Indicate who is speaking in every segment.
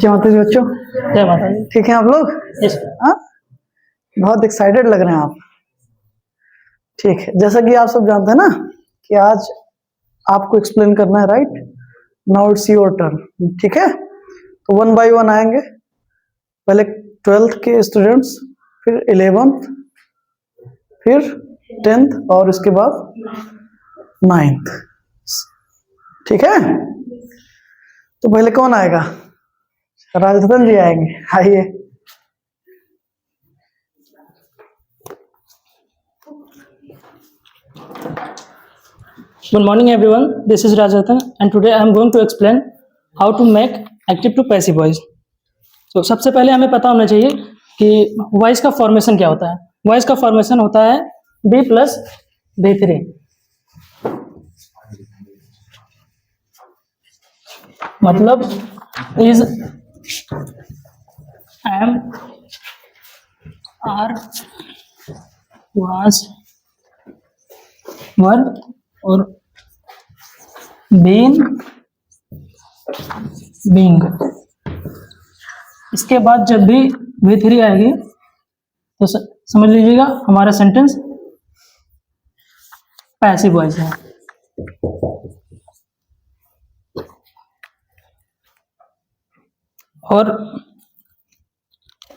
Speaker 1: जय माता दी बच्चों।
Speaker 2: जय माता दी।
Speaker 1: ठीक है आप लोग?
Speaker 2: यस।
Speaker 1: हाँ, बहुत एक्साइटेड लग रहे हैं आप। ठीक है, जैसा कि आप सब जानते हैं ना कि आज आपको एक्सप्लेन करना है, right? Now it's your turn. ठीक है, तो वन बाय वन आएंगे। पहले 12th के स्टूडेंट्स, फिर 11th, फिर 10th और इसके बाद 9th। ठीक है, तो पहले कौन आएगा? राजरतन जी आएंगे, आइए।
Speaker 2: Good morning everyone, this is Rajatan and today I am going to explain how to make active to passive voice. So सबसे पहले हमें पता होना चाहिए कि वॉइस का फॉर्मेशन क्या होता है। वॉइस का फॉर्मेशन होता है B प्लस B3। मतलब is am are was were और बीन बींग। इसके बाद जब भी V3 आएगी तो समझ लीजिएगा हमारा सेंटेंस पैसिव वॉइस है। और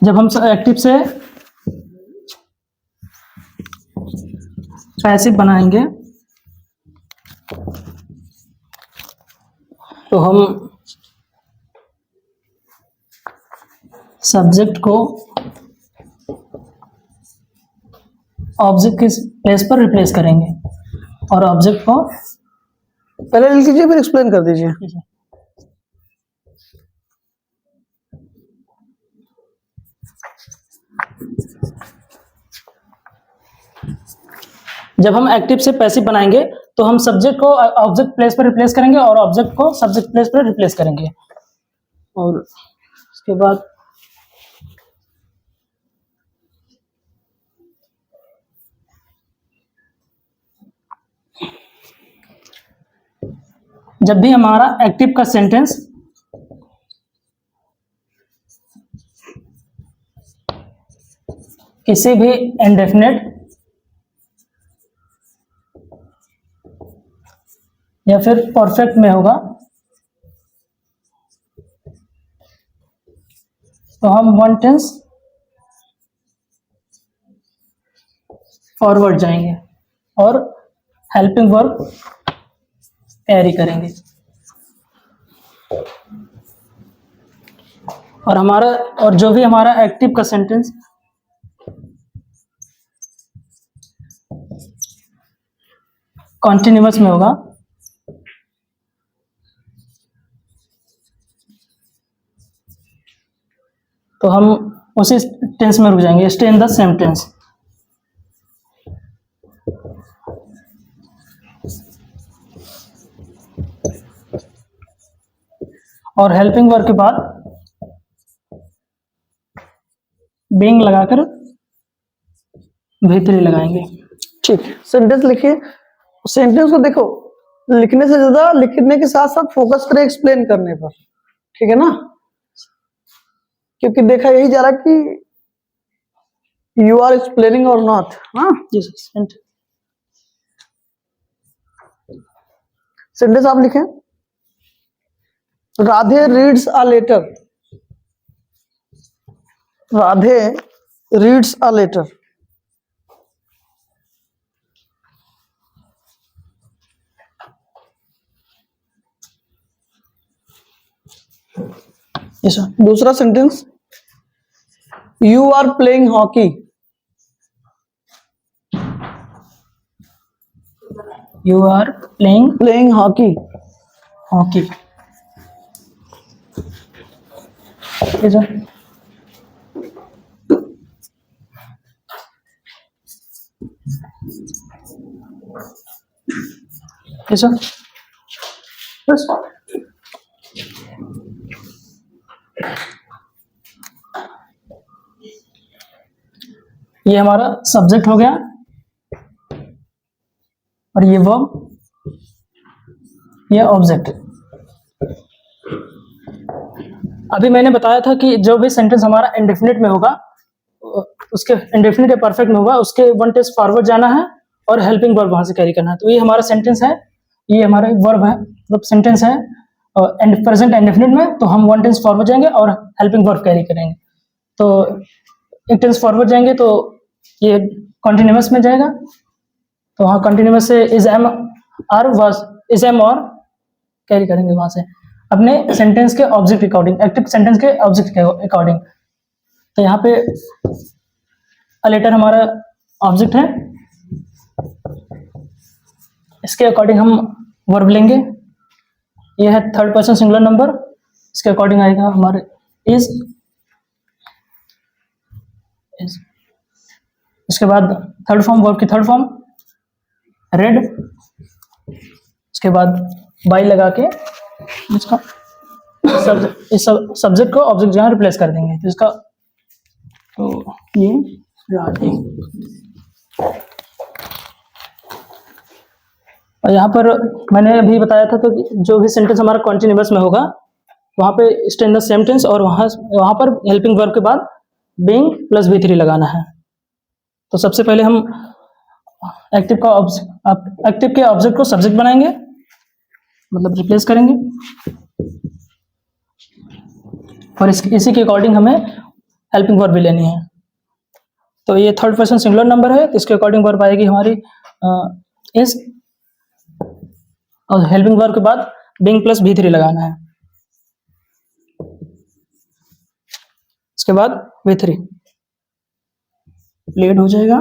Speaker 2: जब हम एक्टिव से पैसिव बनाएंगे तो हम सब्जेक्ट को ऑब्जेक्ट के प्लेस पर रिप्लेस करेंगे और ऑब्जेक्ट को
Speaker 1: पहले लिख लीजिए फिर एक्सप्लेन कर दीजिए।
Speaker 2: जब हम एक्टिव से पैसिव बनाएंगे तो हम सब्जेक्ट को ऑब्जेक्ट प्लेस पर रिप्लेस करेंगे और ऑब्जेक्ट को सब्जेक्ट प्लेस पर रिप्लेस करेंगे। और उसके बाद जब भी हमारा एक्टिव का सेंटेंस किसी भी इंडेफिनेट या फिर परफेक्ट में होगा तो हम वन टेंस फॉरवर्ड जाएंगे और हेल्पिंग वर्ब कैरी करेंगे। और जो भी हमारा एक्टिव का सेंटेंस कॉन्टिन्यूअस में होगा तो हम उसी टेंस में रुक जाएंगे, stay in the same tense. और हेल्पिंग वर्ब के बाद बीइंग लगाकर V3 लगाएंगे।
Speaker 1: ठीक, सेंटेंस लिखिए। सेंटेंस को देखो, लिखने से ज्यादा लिखने के साथ साथ फोकस करें एक्सप्लेन करने पर, ठीक है ना? क्योंकि देखा यही जा रहा कि यू आर एक्सप्लेनिंग और नॉट। हाँ, सेंटेंस आप लिखें। Radhe reads a letter. Radhe reads a letter. दूसरा sentence, you are playing hockey.
Speaker 2: You are playing
Speaker 1: hockey.
Speaker 2: Hockey. बस ये हमारा सब्जेक्ट हो गया और ये वर्ब, ये ऑब्जेक्ट। अभी मैंने बताया था कि जो भी सेंटेंस हमारा इंडेफिनिट में होगा, उसके इंडेफिनिट या परफेक्ट में होगा, उसके वन टेस्ट फॉरवर्ड जाना है और हेल्पिंग वर्ब वहां से कैरी करना है। तो ये हमारा सेंटेंस है, ये हमारा वर्ब है, मतलब सेंटेंस है एंड प्रेजेंट इंडेफिनिट में, तो हम वन टेंस फॉरवर्ड जाएंगे और हेल्पिंग वर्ब कैरी करेंगे। तो एक टेंस फॉरवर्ड जाएंगे तो ये कॉन्टिन्यूअस में जाएगा, तो वहाँ कॉन्टिन्यूअस से is am are was, is am और कैरी करेंगे वहां से अपने सेंटेंस के ऑब्जेक्ट अकॉर्डिंग, एक्टिव सेंटेंस के ऑब्जेक्ट के अकॉर्डिंग। तो यहाँ पे अ लेटर हमारा ऑब्जेक्ट है, इसके अकॉर्डिंग हम वर्ब लेंगे। ये है थर्ड पर्सन सिंगुलर नंबर, इसके अकॉर्डिंग आएगा हमारे इज। इसके बाद थर्ड फॉर्म, वर्ब की थर्ड फॉर्म रेड। इसके बाद बाई लगा के इसका इस सब्जेक्ट को ऑब्जेक्ट जहाँ रिप्लेस कर देंगे, तो इसका तो ये और यहाँ पर मैंने अभी बताया था, तो जो भी सेंटेंस हमारा कॉन्टिन्यूअस में होगा वहाँ पे stay in the same tense और वहाँ पर हेल्पिंग वर्ब के बाद बीइंग प्लस V3 लगाना है। तो सबसे पहले हम एक्टिव के ऑब्जेक्ट को सब्जेक्ट बनाएंगे, मतलब रिप्लेस करेंगे, और इसी के अकॉर्डिंग हमें हेल्पिंग वर्ब भी लेनी है। तो ये थर्ड पर्सन सिंगुलर नंबर है, तो इसके अकॉर्डिंग वर्ब आएगी हमारी इज, और हेल्पिंग वर्ब के बाद बीइंग प्लस V3 लगाना है। इसके बाद V3 लेट हो जाएगा,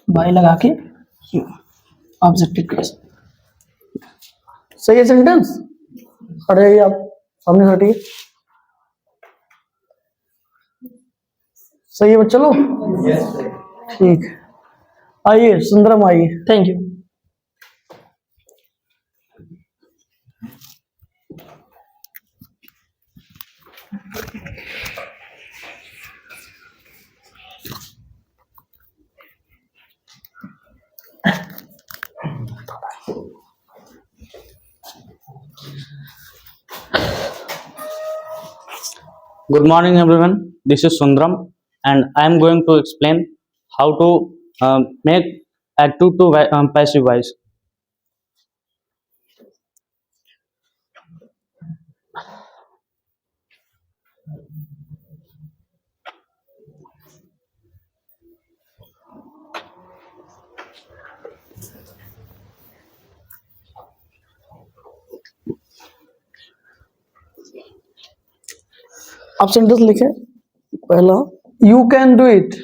Speaker 2: बाई लगा के ऑब्जेक्टिव प्लेस।
Speaker 1: सही है सेंटेंस? खड़े रहिए आप, सामने से हटिए। सही है बच्चा लोग? ठीक है, आइए सुंदरम आइए।
Speaker 2: Thank you.
Speaker 3: Good morning everyone, this is Sundram and I am going to explain how to make active to passive voice.
Speaker 1: आप सेंटेंस लिखे, पहला यू कैन डू इट।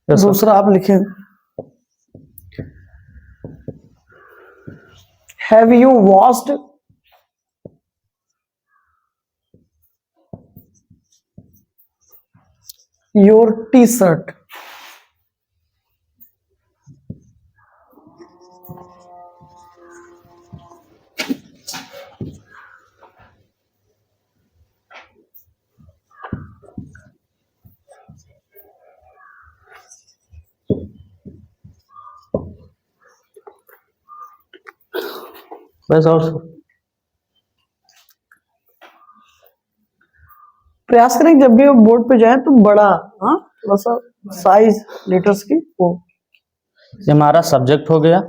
Speaker 1: दूसरा आप लिखे have you washed your T shirt.
Speaker 3: बस और
Speaker 1: प्रयास करें जब भी बोर्ड पे जाए तो बड़ा, हाँ थोड़ा सा साइज लेटर्स की वो।
Speaker 3: ये हमारा सब्जेक्ट हो गया,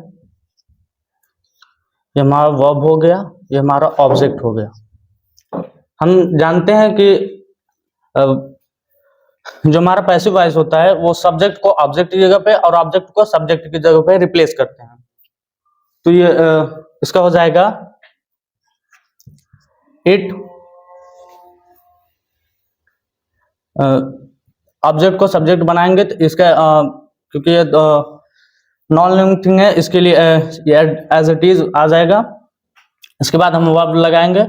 Speaker 3: ये हमारा वर्ब हो गया, ये हमारा ऑब्जेक्ट हो गया। हम जानते हैं कि जो हमारा पैसिव वॉइस होता है वो सब्जेक्ट को ऑब्जेक्ट की जगह पे और ऑब्जेक्ट को सब्जेक्ट की जगह पे रिप्लेस करते हैं। तो ये इसका हो जाएगा इट, ऑब्जेक्ट को सब्जेक्ट बनाएंगे तो इसका क्योंकि ये नॉन लिविंग थिंग है, इसके लिए एज इट इज आ जाएगा। इसके बाद हम वर्ब लगाएंगे,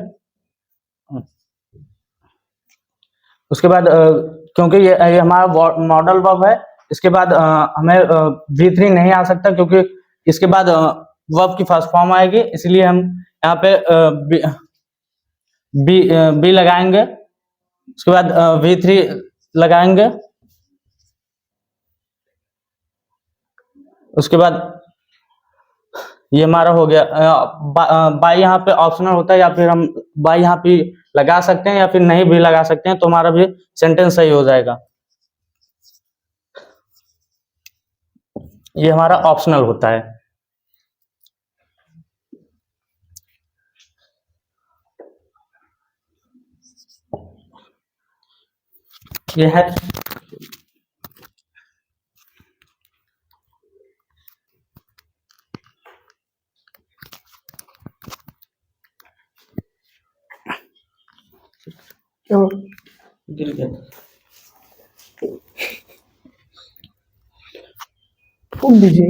Speaker 3: उसके बाद क्योंकि ये हमारा मॉडल वर्ब है, इसके बाद हमें V3 नहीं आ सकता क्योंकि इसके बाद वर्ब की फर्स्ट फॉर्म आएगी, इसलिए हम यहाँ पे बी लगाएंगे। उसके बाद V3 लगाएंगे, उसके बाद ये हमारा हो गया। बाई यहाँ पे ऑप्शनल होता है, या फिर हम बाई यहाँ पे लगा सकते हैं या फिर नहीं भी लगा सकते हैं, तो हमारा भी सेंटेंस सही हो जाएगा। ये हमारा ऑप्शनल होता है। ये है
Speaker 1: क्यों?
Speaker 3: गिर गया।
Speaker 1: फूक दीजिए।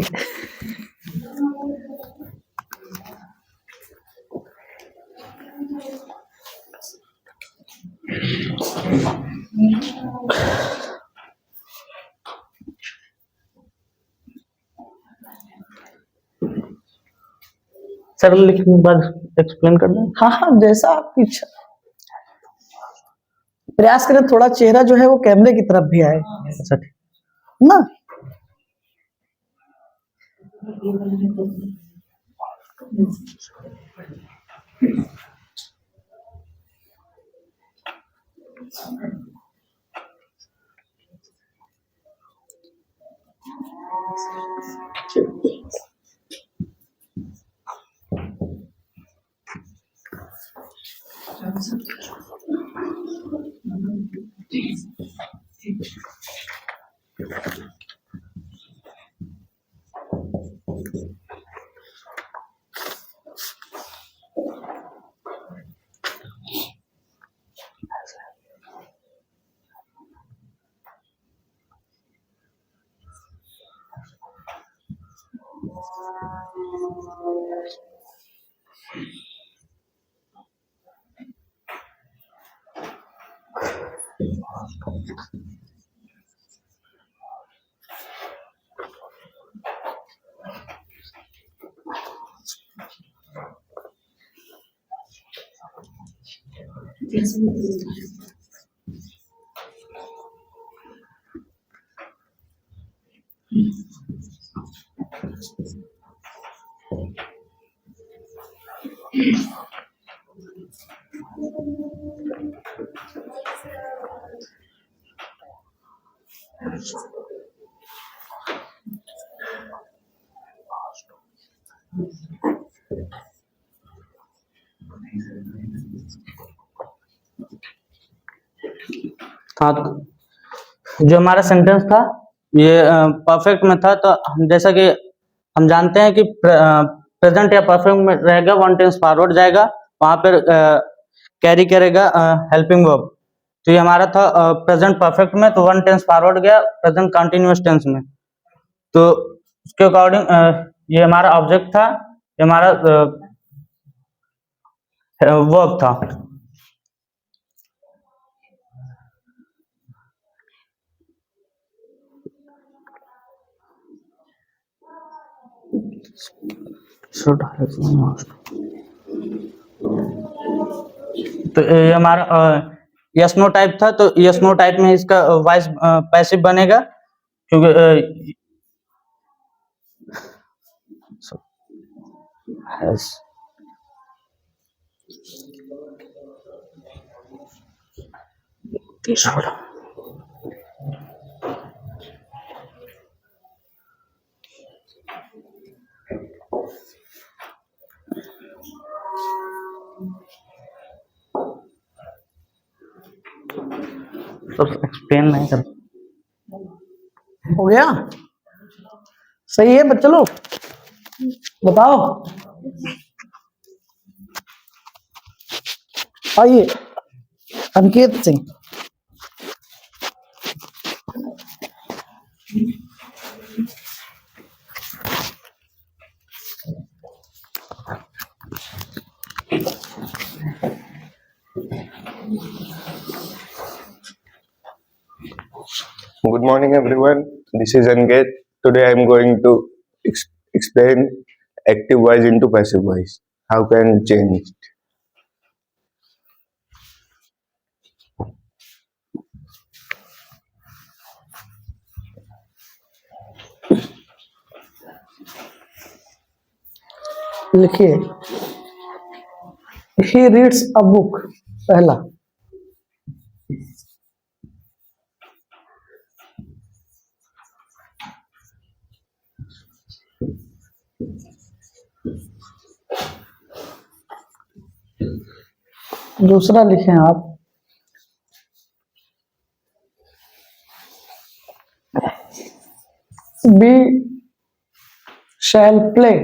Speaker 3: सर लिखने के बाद एक्सप्लेन कर दें।
Speaker 1: हाँ हाँ, जैसा आपकी इच्छा। प्रयास करें थोड़ा चेहरा जो है वो कैमरे की तरफ भी आए
Speaker 3: अच्छा ठीक।
Speaker 1: ना।
Speaker 3: हाँ, तो जो हमारा सेंटेंस था ये परफेक्ट में था, तो हम जैसा कि हम जानते हैं कि प्रेजेंट या परफेक्ट में रहेगा वन टेंस फॉरवर्ड जाएगा, वहां पर कैरी करेगा हेल्पिंग वर्ब। तो ये हमारा था प्रेजेंट परफेक्ट में, तो वन टेंस फॉरवर्ड गया प्रेजेंट कंटिन्यूअस टेंस में। तो उसके अकॉर्डिंग ये हमारा ऑब्जेक्ट था, ये हमारा वर्ब था। तो ये हमारा यस नो टाइप था, तो यस नो टाइप में इसका वॉइस पैसिव बनेगा, क्योंकि has सब एक्सप्लेन नहीं कर।
Speaker 1: हो गया? सही है बच्चे लोग, बताओ। आइए Ankit Singh.
Speaker 4: Good morning, everyone. This is Ankit. Today I am going to explain active voice into passive voice. How can change it?
Speaker 1: लिखिए, he reads a book, पहला। दूसरा लिखें आप, we shall play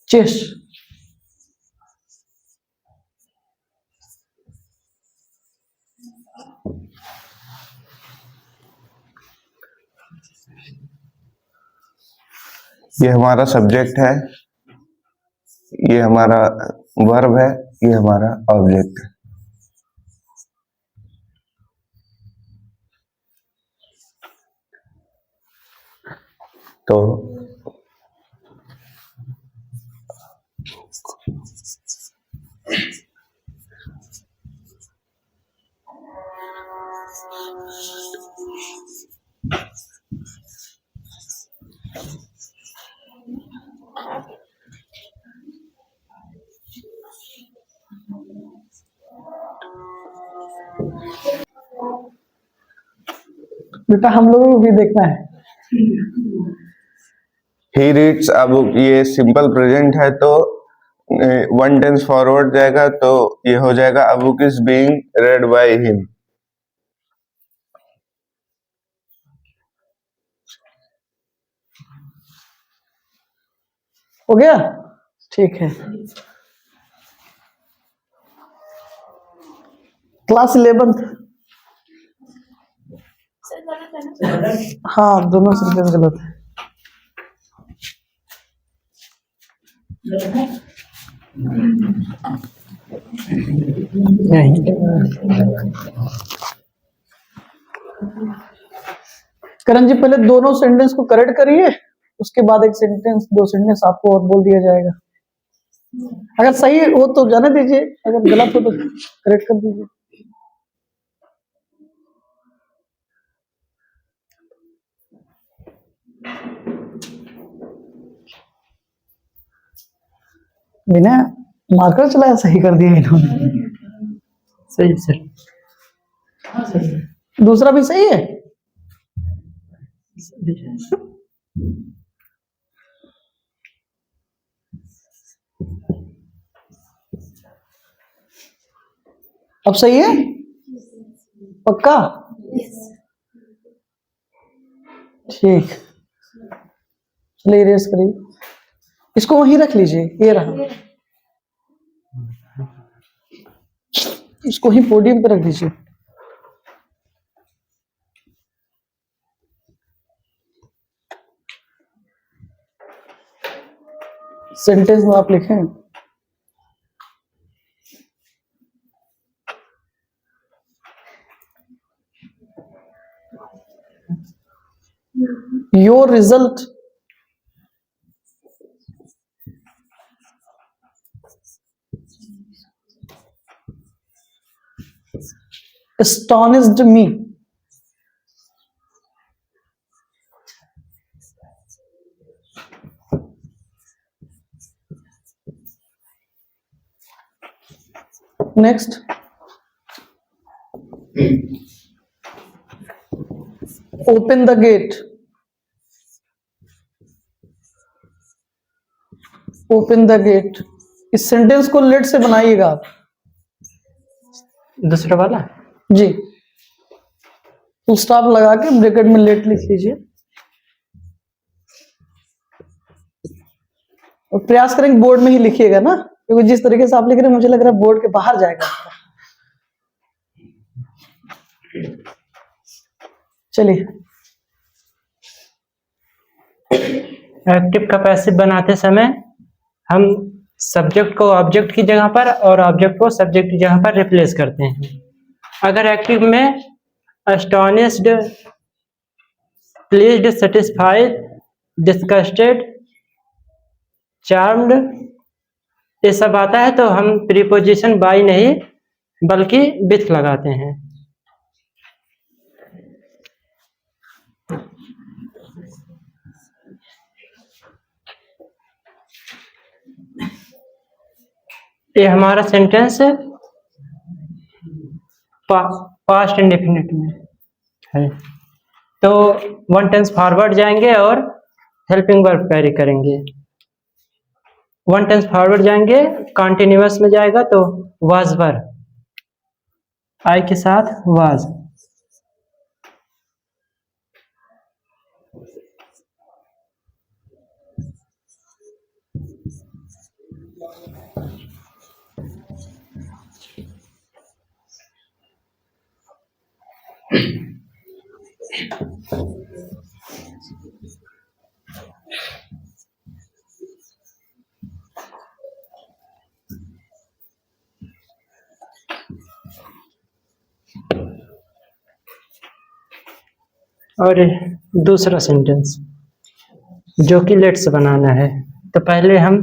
Speaker 1: chess।
Speaker 4: ये हमारा सब्जेक्ट है, ये हमारा वर्ब है, ये हमारा ऑब्जेक्ट है। तो
Speaker 1: बेटा हम लोगों को भी देखना है।
Speaker 4: ही रीड्स अ बुक, ये सिंपल प्रेजेंट है तो वन टेंस फॉरवर्ड जाएगा, तो ये हो जाएगा a book is being red by him.
Speaker 1: हो गया, ठीक है। Class 11th। हाँ, दोनों सेंटेंस गलत है। करण जी पहले दोनों सेंटेंस को करेक्ट करिए, उसके बाद एक सेंटेंस, दो सेंटेंस आपको और बोल दिया जाएगा। अगर सही हो तो जाने दीजिए, अगर गलत हो तो करेक्ट कर दीजिए। बिना मार्कर चलाया सही कर दिया इन्होंने।
Speaker 2: सही सर।
Speaker 1: दूसरा भी सही है। अब सही है पक्का? ठीक, चलिए इरेज करिए, इसको वहीं रख लीजिए, ये रहा, इसको ही पोडियम पे रख दीजिए। सेंटेंस में आप लिखें, your result astonished me। Next, open the gate। Open the gate, इस सेंटेंस को लेट से बनाइएगा आप।
Speaker 2: दूसरा वाला
Speaker 1: जी, फुल स्टॉप लगा के ब्रैकेट में लेट लिख लीजिए और प्रयास करेंगे बोर्ड में ही लिखिएगा ना, क्योंकि जिस तरीके से आप लिख रहे हैं मुझे लग रहा है बोर्ड के बाहर जाएगा। चलिए,
Speaker 5: एक्टिव का पैसिव बनाते समय हम सब्जेक्ट को ऑब्जेक्ट की जगह पर और ऑब्जेक्ट को सब्जेक्ट की जगह पर रिप्लेस करते हैं। अगर एक्टिव में astonished, pleased, satisfied, disgusted, charmed ये सब आता है तो हम प्रीपोजिशन बाय नहीं बल्कि विथ लगाते हैं। ये हमारा सेंटेंस पास्ट इंडेफिनिट में है। तो वन टेंस फॉरवर्ड जाएंगे और हेल्पिंग वर्ब कैरी करेंगे। वन टेंस फॉरवर्ड जाएंगे, कॉन्टिन्यूअस में जाएगा तो वाज वर, आई के साथ वाज। और दूसरा सेंटेंस जो कि लेट से बनाना है, तो पहले हम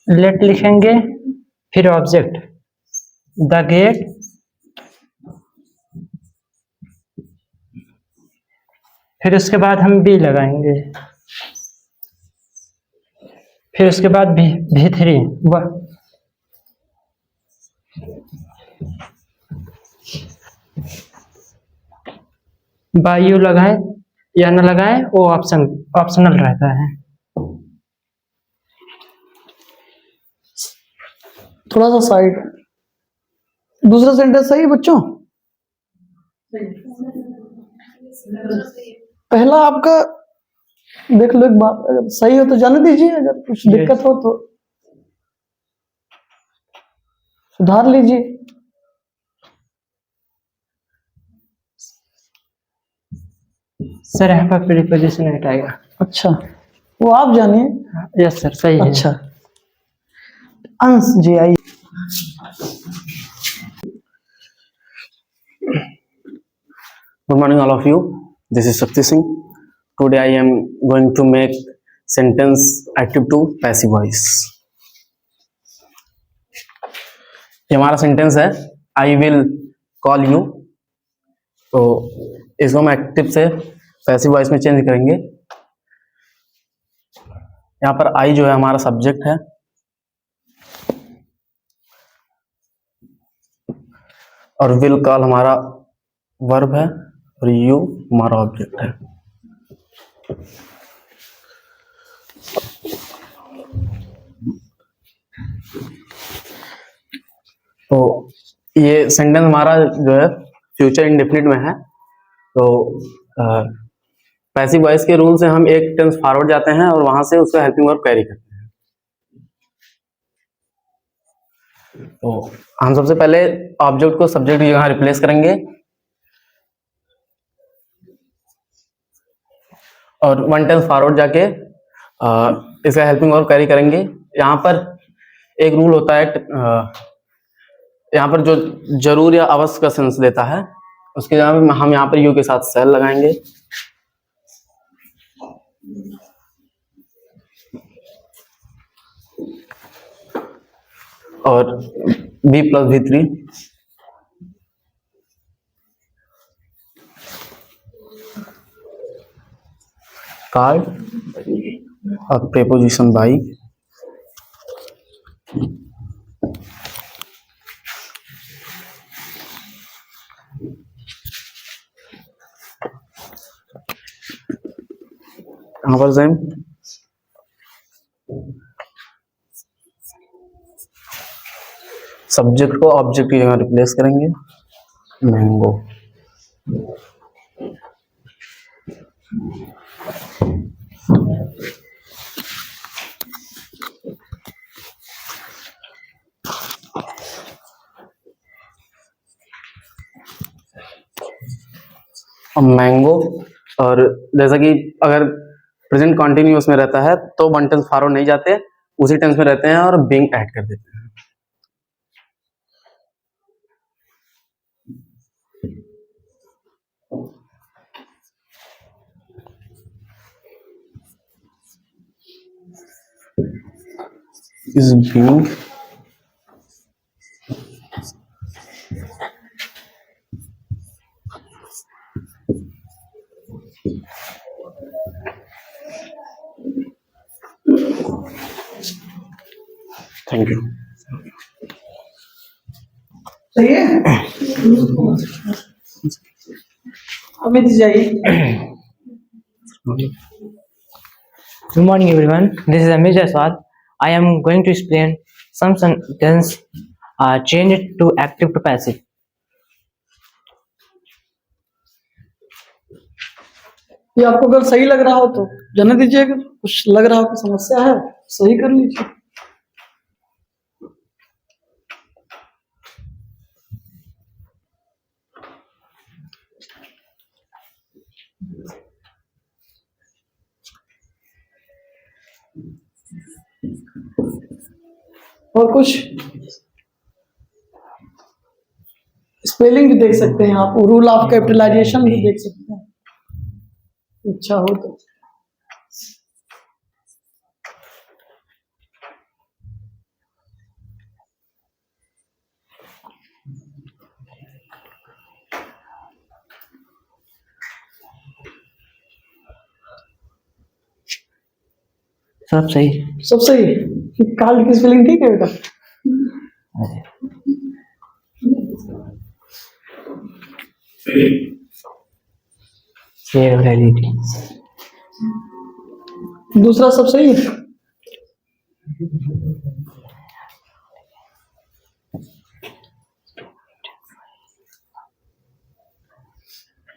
Speaker 5: लेट लिखेंगे, फिर ऑब्जेक्ट द गेट, फिर उसके बाद हम बी लगाएंगे, फिर उसके बाद भी3 बाई यू लगाए या न लगाए वो ऑप्शनल रहता है।
Speaker 1: थोड़ा सा साइड। दूसरा सेंटेंस सही है बच्चों? पहला आपका देख लो एक बार, अगर सही हो तो जाने दीजिए, अगर कुछ दिक्कत हो तो सुधार लीजिए।
Speaker 5: सर यहाँ पर प्रीपोजिशन हटाएगा।
Speaker 1: अच्छा, वो आप जानिए।
Speaker 5: यस सर, सही है।
Speaker 1: अच्छा, अंश जी आइए।
Speaker 6: Good morning, all of you. This is Shakti Singh. Today I am going to make sentence active to passive voice. ये हमारा सेंटेंस है, I will call you. तो इसको हम एक्टिव से पैसिव वॉइस में चेंज करेंगे। यहाँ पर I जो है हमारा सब्जेक्ट है, और will कॉल हमारा वर्ब है, और यू हमारा ऑब्जेक्ट है। तो ये सेंटेंस हमारा जो है फ्यूचर इंडेफिनिट में है। तो पैसिव वॉइस के रूल से हम एक टेंस फॉरवर्ड जाते हैं और वहां से उसका हेल्पिंग वर्ब कैरी करते हैं। तो हम सबसे पहले ऑब्जेक्ट को सब्जेक्ट की जगह रिप्लेस करेंगे और वन टेंस फॉरवर्ड जाके इसका हेल्पिंग वर्ब कैरी करेंगे। यहाँ पर एक रूल होता है, यहाँ पर जो जरूर या अवश्य का सेंस देता है उसके जगह पे हम यहाँ पर यू के साथ सेल लगाएंगे और बी प्लस भी3 कार्ड और प्रेपोजिशन बाई यहाँ पर सेम सब्जेक्ट को ऑब्जेक्ट की जगह रिप्लेस करेंगे, मैंगो। मैंगो, और जैसा कि अगर प्रेजेंट कॉन्टिन्यूअस में रहता है तो वन टेंस फॉरवर्ड नहीं जाते, उसी टेंस में रहते हैं और बीइंग ऐड कर देते हैं। is being thank you।
Speaker 1: सही है। अमित जाइए।
Speaker 5: Good morning, everyone. This is Amit Jaswal. I am going to explain some sentence change it to active to passive.
Speaker 1: ये आपको अगर सही लग रहा हो तो जाने दीजिए, अगर कुछ लग रहा हो कि समस्या है सही कर लीजिए। और कुछ स्पेलिंग भी देख सकते हैं आप, रूल ऑफ कैपिटलाइजेशन भी देख सकते हैं, इच्छा हो तो।
Speaker 5: सब सही।
Speaker 1: सब सही है। कार्ड की स्पेलिंग ठीक है बेटा?
Speaker 5: Share reality.
Speaker 1: दूसरा सब सही है।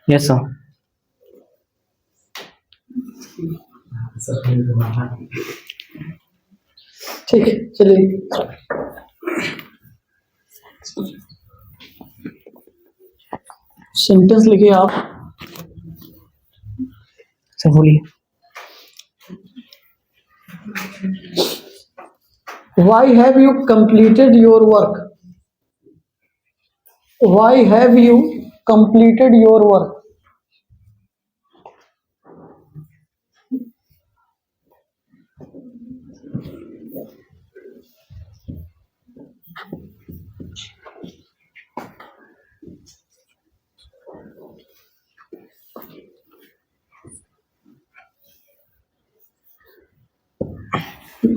Speaker 5: Yes sir.
Speaker 1: ठीक है, चलिए। सेंटेंस लिखिए आप।
Speaker 5: सर बोलिए।
Speaker 1: Why have you completed your work? Why have you completed your work?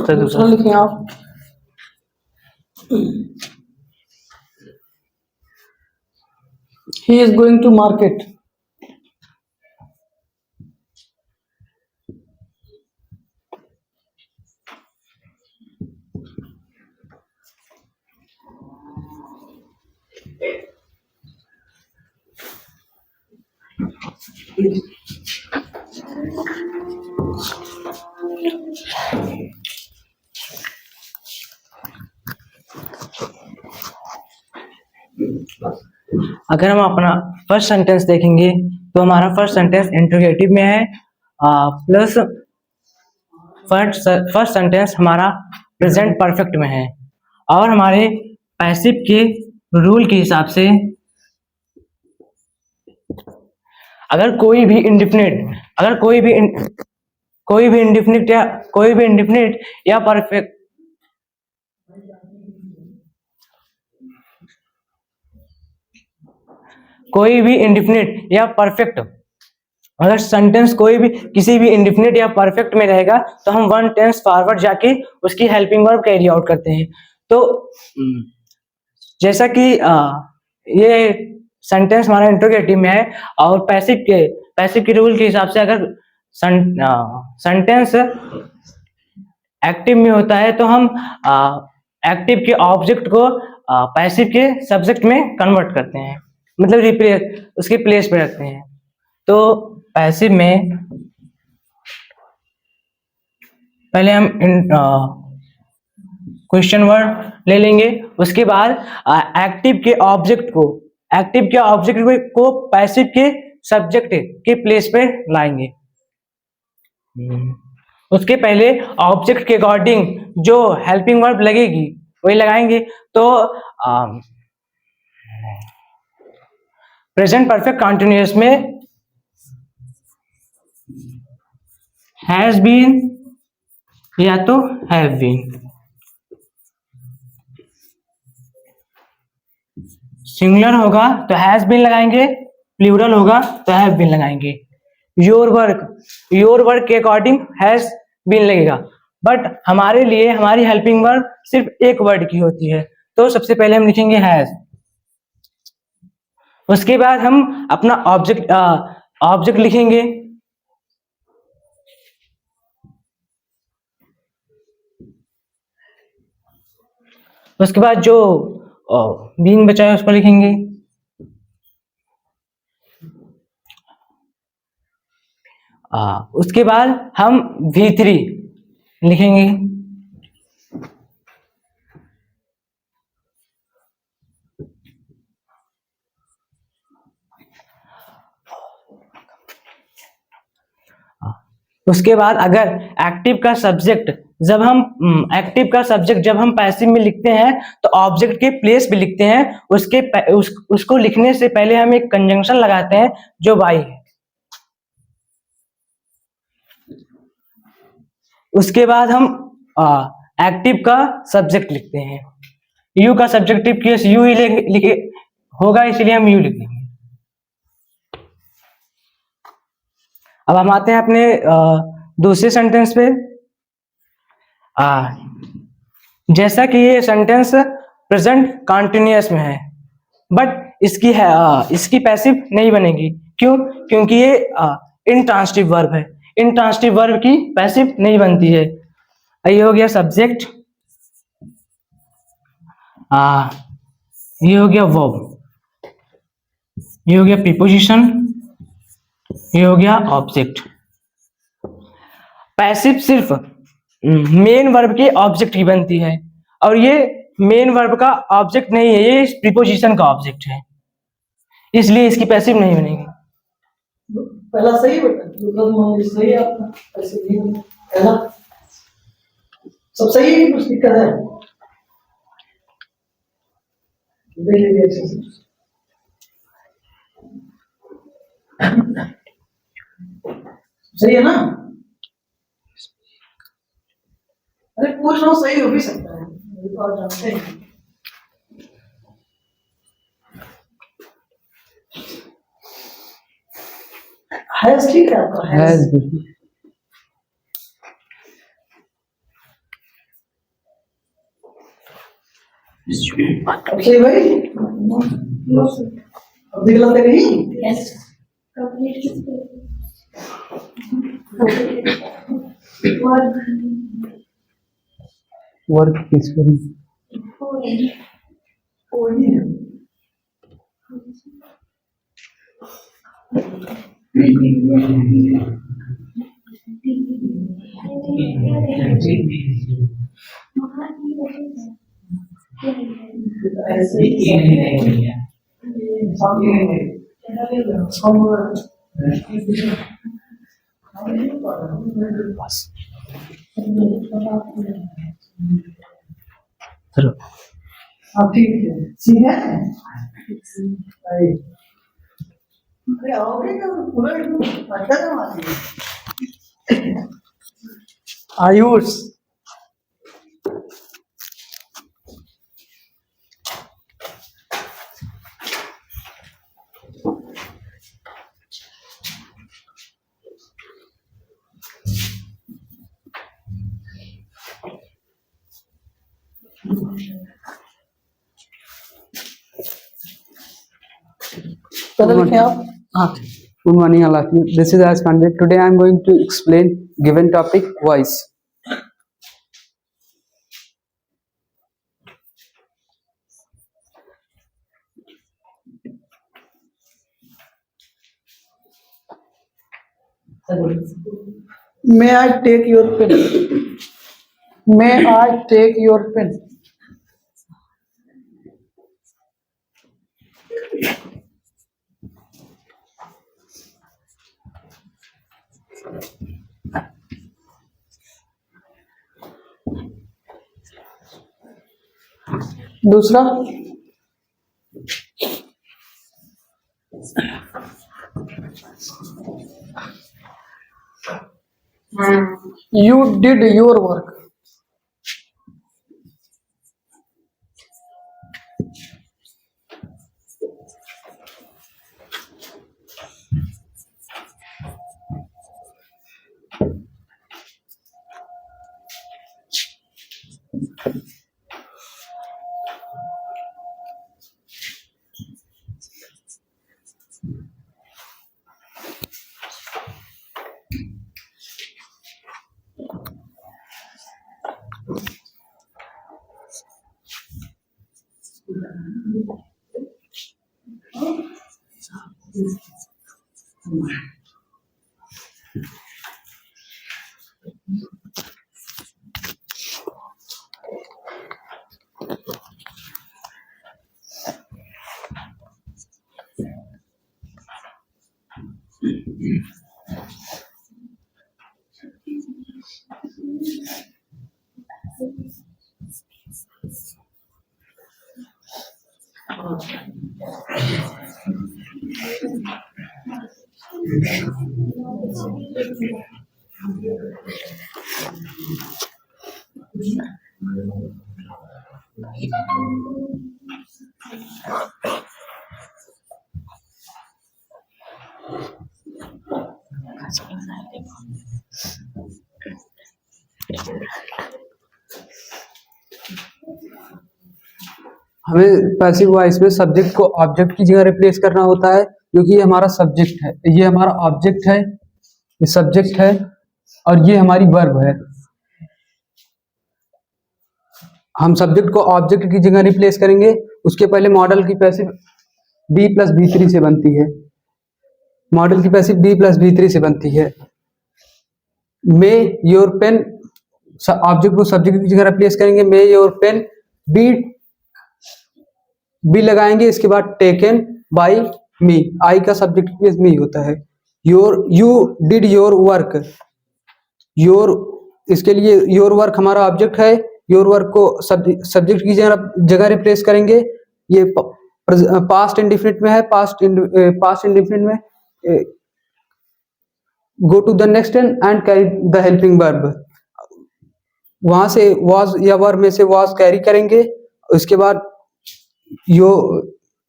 Speaker 5: Sir
Speaker 1: दूसरा लिखें आप। He is going to market.
Speaker 5: अगर हम अपना फर्स्ट सेंटेंस देखेंगे तो हमारा फर्स्ट सेंटेंस इंट्रोगेटिव में है, प्लस फर्स्ट सेंटेंस हमारा प्रेजेंट परफेक्ट में है, और हमारे पैसिव के रूल के हिसाब से अगर कोई भी इंडिफिनिट या परफेक्ट कोई भी इंडिफिनिट या परफेक्ट, अगर सेंटेंस कोई भी किसी भी इंडिफिनिट या परफेक्ट में रहेगा तो हम वन टेंस फॉरवर्ड जाके उसकी हेल्पिंग वर्ब कैरी आउट करते हैं। तो जैसा कि ये सेंटेंस हमारा इंट्रोगेटिव में है और पैसिव के रूल के हिसाब से अगर सेंटेंस एक्टिव में होता है तो हम एक्टिव के ऑब्जेक्ट को पैसिव के सब्जेक्ट में कन्वर्ट करते हैं, मतलब रिप्लेस उसके प्लेस पे रखते हैं। तो पैसिव में पहले हम क्वेश्चन वर्ड ले लेंगे, उसके बाद एक्टिव के ऑब्जेक्ट को पैसिव के सब्जेक्ट के प्लेस पे लाएंगे। उसके पहले ऑब्जेक्ट के अकॉर्डिंग जो हेल्पिंग वर्ब लगेगी वही लगाएंगे। तो प्रेजेंट परफेक्ट कंटिन्यूअस में हैज बीन या तो हैव बीन, सिंगुलर होगा तो हैज बीन लगाएंगे, प्लूरल होगा तो हैव बीन लगाएंगे। योर वर्क के अकॉर्डिंग हैज बीन लगेगा, बट हमारे लिए हमारी हेल्पिंग वर्ब सिर्फ एक वर्ड की होती है। तो सबसे पहले हम लिखेंगे हैज, उसके बाद हम अपना ऑब्जेक्ट लिखेंगे। उसके बाद जो बीन बचा है उसको लिखेंगे। उसके बाद हम V3 लिखेंगे। उसके बाद अगर एक्टिव का सब्जेक्ट जब हम पैसिव में लिखते हैं तो ऑब्जेक्ट के प्लेस पे लिखते हैं, उसको लिखने से पहले हम एक कंजंक्शन लगाते हैं जो बाई है। उसके बाद हम एक्टिव का सब्जेक्ट लिखते हैं। यू का सब्जेक्टिव केस यू ही लिखे होगा, इसलिए हम यू लिखेंगे। अब हम आते हैं अपने दूसरे सेंटेंस पे। जैसा कि ये सेंटेंस प्रेजेंट कंटिन्यूअस में है, बट इसकी पैसिव नहीं बनेगी। क्यों? क्योंकि ये इंट्रांसिटिव वर्ब है। इंट्रांसिटिव वर्ब की पैसिव नहीं बनती है। ये हो गया सब्जेक्ट, ये हो गया वर्ब, ये हो गया प्रीपोजिशन, ये हो गया ऑब्जेक्ट। पैसिव सिर्फ मेन वर्ब के ऑब्जेक्ट की बनती है, और ये मेन वर्ब का ऑब्जेक्ट नहीं है, ये प्रीपोजिशन का ऑब्जेक्ट है, इसलिए इसकी पैसिव नहीं बनेगी।
Speaker 1: पहला सही बेटा, दूसरा सही है आपका, पैसिव नहीं बना। पहला सब सही है कि कुछ दिक्कत है? देख लीजिए अच्छे से। सही है ना? अरे पूछ रहा हूँ, सही हो भी सकता है, ये तो आप जानते हैं। हैज ठीक है आपका, हैज। अब सही भाई, अब दिखलाते नहीं।
Speaker 3: वर्क किसको
Speaker 2: चलो
Speaker 1: हाँ ठीक है, सी है। अरे आओगे तो पूरा अड्डा करवा दीजिए। आयुष, पहले लिखें आप। हाँ,
Speaker 7: Good morning, all of you. This is Raj Pandey. Today I am going to explain given topic voice.
Speaker 1: May I take your pen? May I take your pen? दूसरा, you did your work.
Speaker 7: हमें passive voice में subject को object की जगह replace करना होता है, क्योंकि ये हमारा सब्जेक्ट है, ये हमारा ऑब्जेक्ट है, ये सब्जेक्ट है और ये हमारी वर्ब है। हम सब्जेक्ट को ऑब्जेक्ट की जगह रिप्लेस करेंगे, उसके पहले मॉडल की passive be plus B three से बनती है। मॉडल की passive be plus B three से बनती है। मे योर पेन, ऑब्जेक्ट को सब्जेक्ट की जगह रिप्लेस करेंगे, मे योर पेन बी लगाएंगे, इसके बाद टेकन बाय मी, आई का सब्जेक्ट प्लस मी होता है। You did your work, your, इसके लिए योर वर्क हमारा ऑब्जेक्ट है, योर वर्क को सब्जेक्ट की जगह रिप्लेस करेंगे। ये पास्ट इंडेफिनिट में है, पास्ट इंडेफिनिट में go to the next and carry the helping verb, वहां से वॉज या वर्ब में से वॉज कैरी करेंगे, उसके बाद यो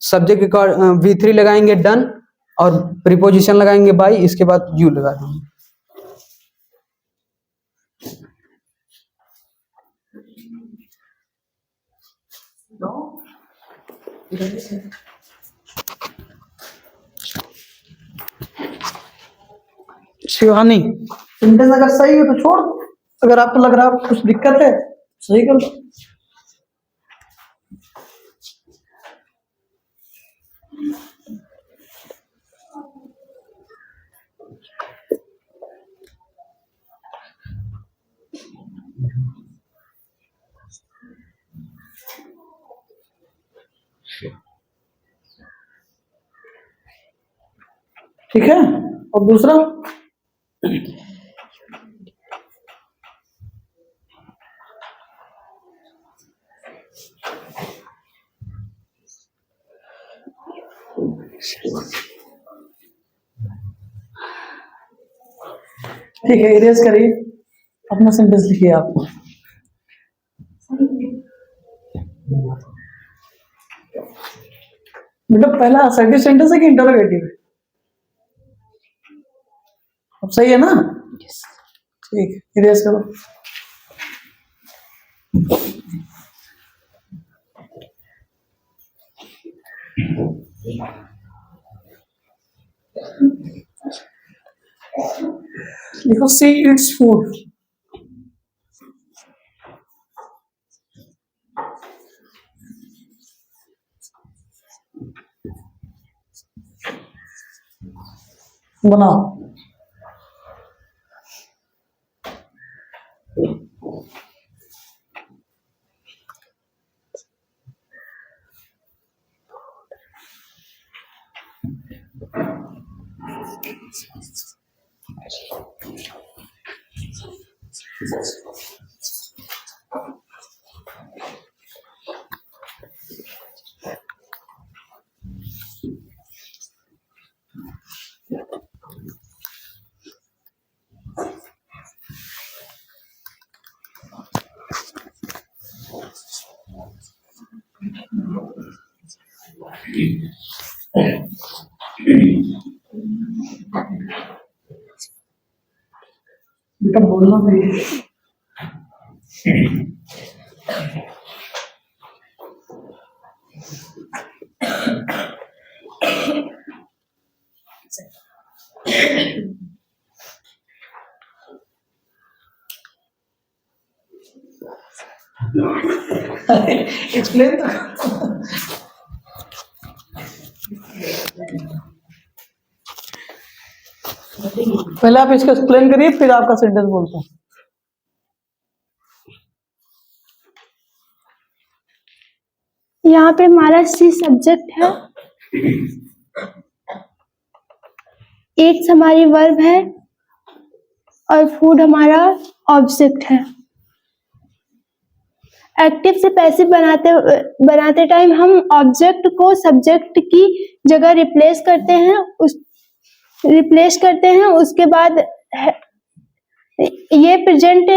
Speaker 7: सब्जेक्ट का V3 लगाएंगे डन, और प्रीपोजिशन लगाएंगे बाई, इसके बाद यू लगा देंगे।
Speaker 1: शिवानी, सेंटेंस अगर सही हो तो छोड़ दो, अगर आपको लग रहा है कुछ दिक्कत है सही कर दो। ठीक है, और दूसरा ठीक है, इरेज करिए, अपना सेंटेंस लिखिए आप। बेटा पहला असर्टिव सेंटेंस है कि इंटरोगेटिव है? अब सही है ना? ठीक है, इरेज करो। देखो, सी इट्स फूड, बनाओ। बेटा बोलना भी एक्सप्लेन तो पहले आप इसको एक्सप्लेन करिए, फिर आपका सेंटेंस बोलता हूँ।
Speaker 8: यहाँ पे हमारा सी सब्जेक्ट है, एट्स हमारी वर्ब है और फूड हमारा ऑब्जेक्ट है। एक्टिव से पैसिव बनाते टाइम हम ऑब्जेक्ट को सब्जेक्ट की जगह रिप्लेस करते हैं, उसके बाद ये प्रेजेंट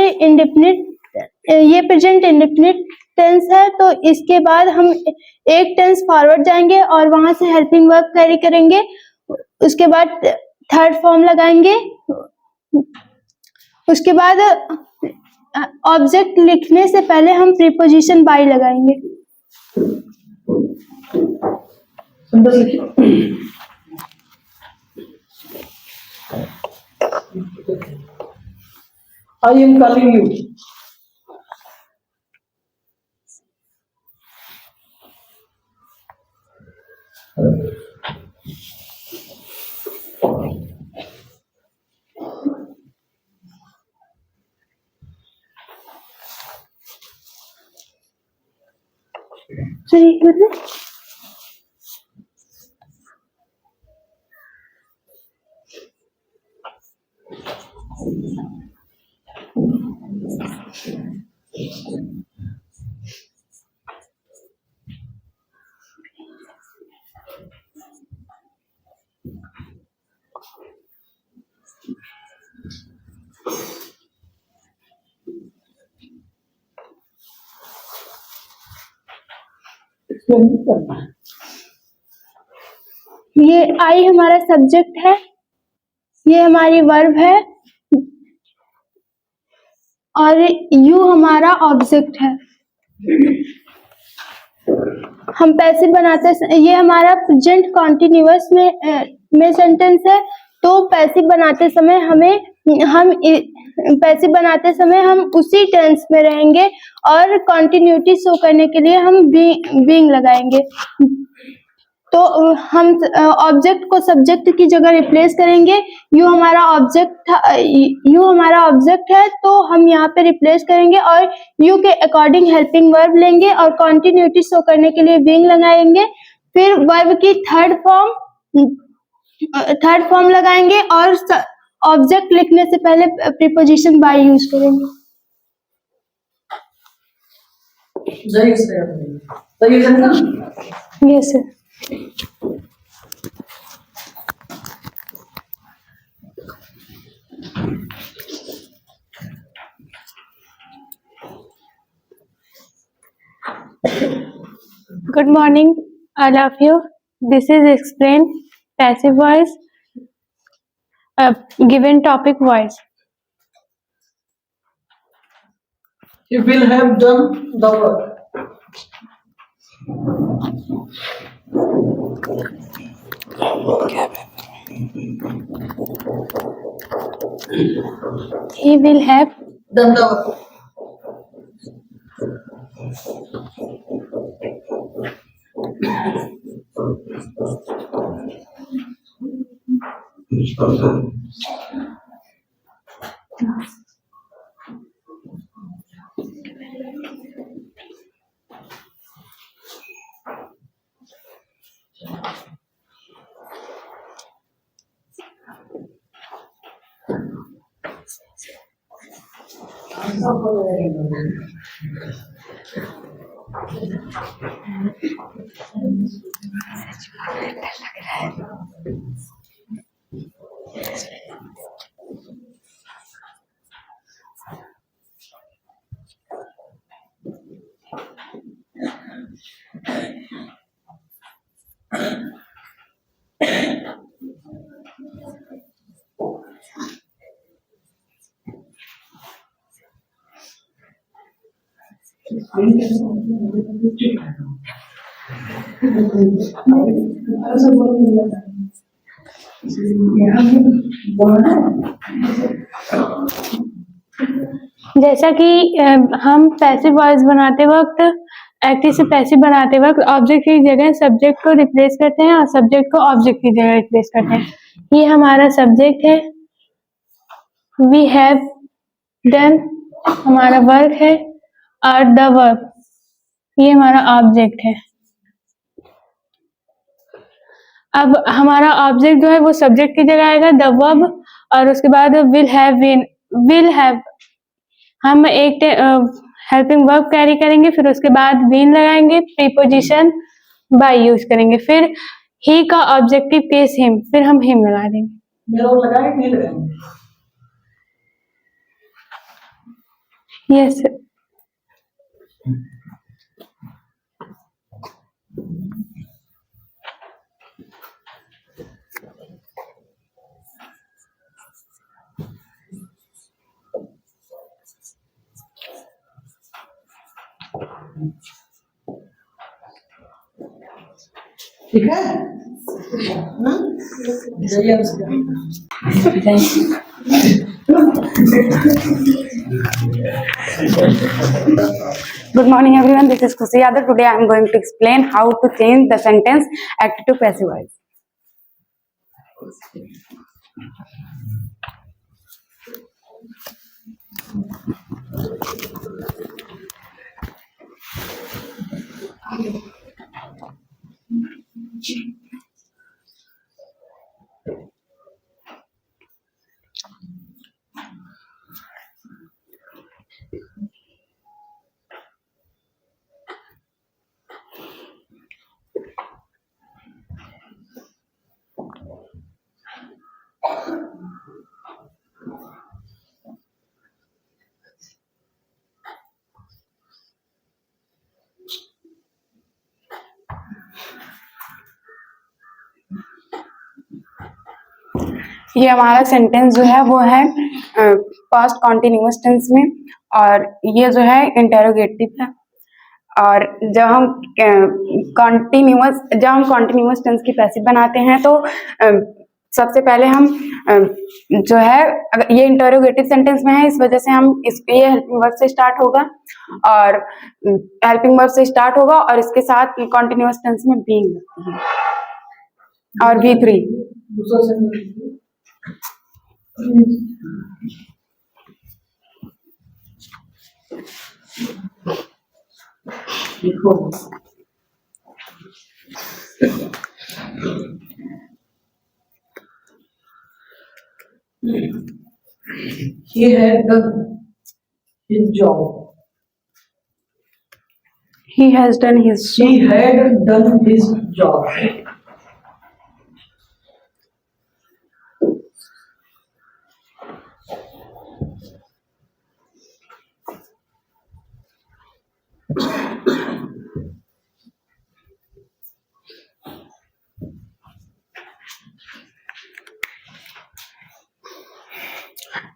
Speaker 8: इंडेफिनिट टेंस है, तो इसके बाद हम एक टेंस फॉरवर्ड जाएंगे और वहां से हेल्पिंग वर्ब कैरी करेंगे, उसके बाद थर्ड फॉर्म लगाएंगे, उसके बाद ऑब्जेक्ट लिखने से पहले हम प्रीपोजिशन बाय लगाएंगे।
Speaker 1: I am calling you.
Speaker 8: ये आई हमारा सब्जेक्ट है, ये हमारी वर्ब है और यू हमारा ऑब्जेक्ट है। हम पैसिव बनाते, ये हमारा प्रेजेंट कॉन्टिन्यूअस में सेंटेंस है, तो पैसिव बनाते समय हम उसी टेंस में रहेंगे और कंटिन्यूटी शो करने के लिए हम बीइंग लगाएंगे। तो हम ऑब्जेक्ट को सब्जेक्ट की जगह रिप्लेस करेंगे। यू हमारा ऑब्जेक्ट है, तो हम यहाँ पे रिप्लेस करेंगे और यू के अकॉर्डिंग हेल्पिंग वर्ब लेंगे और कंटिन्यूटी शो करने के लिए बीइंग लगाएंगे। फिर वर्ब की थर्ड फॉर्म लगाएंगे और ऑब्जेक्ट लिखने से पहले प्रीपोजिशन बाय यूज करेंगे। Yes sir. Good morning, all of you. This is explain passive voice, given topic voice.
Speaker 1: You will have done the work.
Speaker 8: He will have
Speaker 1: Done the work.
Speaker 8: जैसा कि हम passive voice बनाते वक्त active से passive बनाते वक्त object की जगह सब्जेक्ट को रिप्लेस करते हैं और सब्जेक्ट को ऑब्जेक्ट की जगह रिप्लेस करते हैं। ये हमारा सब्जेक्ट है, वी हैव डन हमारा वर्क है, और द वर्क ये हमारा ऑब्जेक्ट है। अब हमारा ऑब्जेक्ट जो है वो सब्जेक्ट की जगह आएगा, द वर्ब, और उसके बाद will have been, will have हम एक हेल्पिंग वर्ब कैरी करेंगे, फिर उसके बाद बीन लगाएंगे, प्रीपोजिशन बाय यूज करेंगे, फिर ही का ऑब्जेक्टिव केस हिम, फिर हम हिम लगा देंगे।
Speaker 1: मेरा वो लगाएंगे नहीं लगाएंगे?
Speaker 8: Yes sir.
Speaker 1: ठीक है? जाइए उसका।
Speaker 9: Good morning everyone, this is Khushi Yadav. Today I am going to explain how to change the sentence active to passive voice. ये हमारा सेंटेंस जो है वो है पास्ट कॉन्टिन्यूअस टेंस में, और ये जो है इंटेरोगेटिव है। और जब हम कॉन्टिन्यूअस टेंस की पैसिव बनाते हैं तो सबसे पहले हम जो है, अगर ये इंटेरोगेटिव सेंटेंस में है इस वजह से हम ये हेल्पिंग वर्ब से स्टार्ट होगा, और हेल्पिंग वर्ब से स्टार्ट होगा और इसके साथ कॉन्टिन्यूअस टेंस में बीइंग लगती है, और V3
Speaker 1: दूसरा सेंटेंस लिखो। He had done his job.
Speaker 9: he has done his
Speaker 1: She had done his job.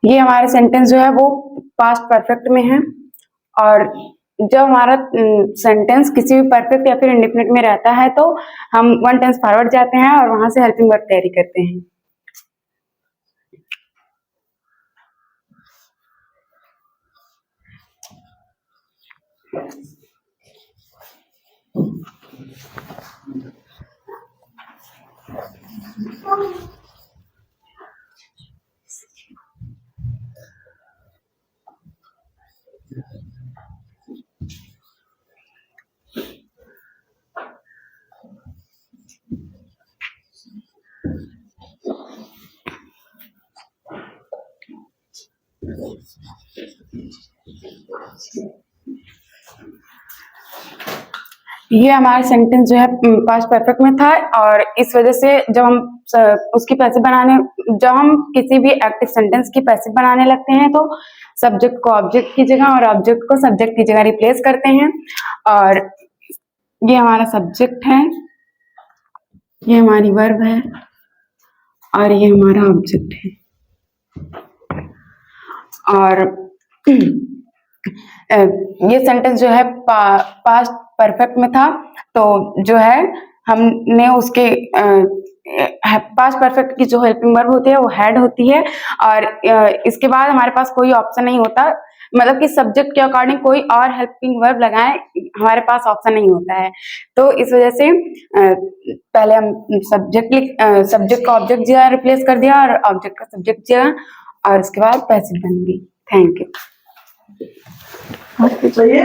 Speaker 9: ये हमारा सेंटेंस जो है वो पास्ट परफेक्ट में है, और जब हमारा सेंटेंस किसी भी परफेक्ट या फिर इंडेफिनिट में रहता है तो हम वन टेंस फॉरवर्ड जाते हैं और वहां से हेल्पिंग वर्ब कैरी करते हैं। ये हमारा सेंटेंस जो है पास्ट परफेक्ट में था, और इस वजह से जब हम उसकी पैसिव बनाने, जब हम किसी भी एक्टिव सेंटेंस की पैसिव बनाने लगते हैं तो सब्जेक्ट को ऑब्जेक्ट की जगह और ऑब्जेक्ट को सब्जेक्ट की जगह रिप्लेस करते हैं। और ये हमारा सब्जेक्ट है, ये हमारी वर्ब है, और ये हमारा ऑब्जेक्ट है। और ये सेंटेंस जो है पास्ट परफेक्ट में था, तो जो है हमने उसके पास्ट परफेक्ट की जो हेल्पिंग वर्ब होती है वो हैड होती है, और इसके बाद हमारे पास कोई ऑप्शन नहीं होता मतलब कि सब्जेक्ट के अकॉर्डिंग कोई और हेल्पिंग वर्ब लगाएं, हमारे पास ऑप्शन नहीं होता है। तो इस वजह से पहले हम सब्जेक्ट का ऑब्जेक्ट जगह रिप्लेस कर दिया और ऑब्जेक्ट का सब्जेक्ट जगह, और उसके बाद पैसिव बन गई। Thank you.
Speaker 1: चाहिए?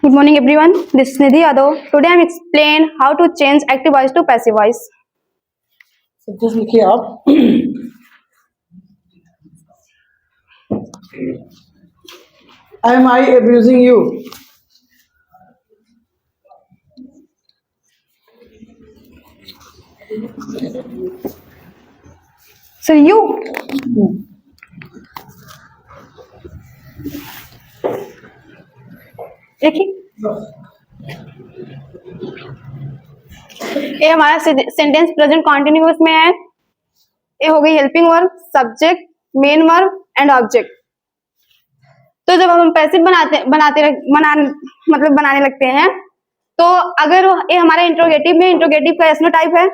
Speaker 8: Good morning, everyone. This is Nidhi Yadav. Today I am explain how to change active voice to passive voice.
Speaker 1: Subject लिखिए आप। Am I abusing you?
Speaker 8: So you. देखिए, ये हमारा सेंटेंस प्रेजेंट कॉन्टिन्यूअस में है। ये हो गई helping verb, subject, main verb and object. तो जब हम पैसिव बनाने लगते हैं, तो अगर ये हमारे इंट्रोगेटिव में, इंट्रोगेटिव का एसनो टाइप है,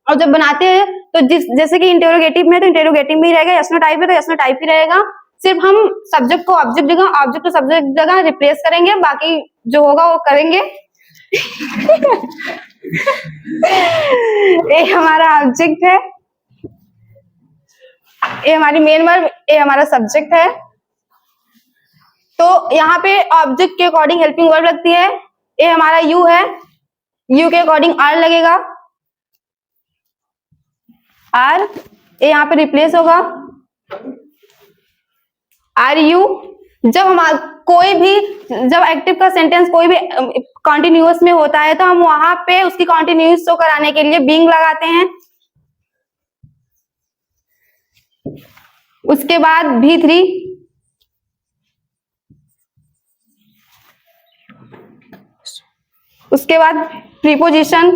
Speaker 8: और जब बनाते हैं तो जैसे कि इंट्रोगेटिव में तो इंट्रोगेटिव में ही रहेगा, एसनो टाइप है तो एसनो टाइप ही रहेगा। सिर्फ हम सब्जेक्ट को ऑब्जेक्ट जगह, ऑब्जेक्ट को सब्जेक्ट जगह रिप्लेस करेंगे, बाकी जो होगा वो करेंगे। ये हमारा ऑब्जेक्ट है, ये हमारी मेन वर्ब, ये हमारा सब्जेक्ट है। तो यहाँ पे ऑब्जेक्ट के अकॉर्डिंग हेल्पिंग वर्ब लगती है। ये हमारा यू है, यू के अकॉर्डिंग आर लगेगा, आर ये यहाँ पे रिप्लेस होगा, आर यू। जब जब एक्टिव का सेंटेंस कोई भी कॉन्टिन्यूअस में होता है तो हम वहां पे उसकी कॉन्टिन्यूअस शो कराने के लिए बीइंग लगाते हैं। उसके बाद V3, उसके बाद प्रीपोजिशन।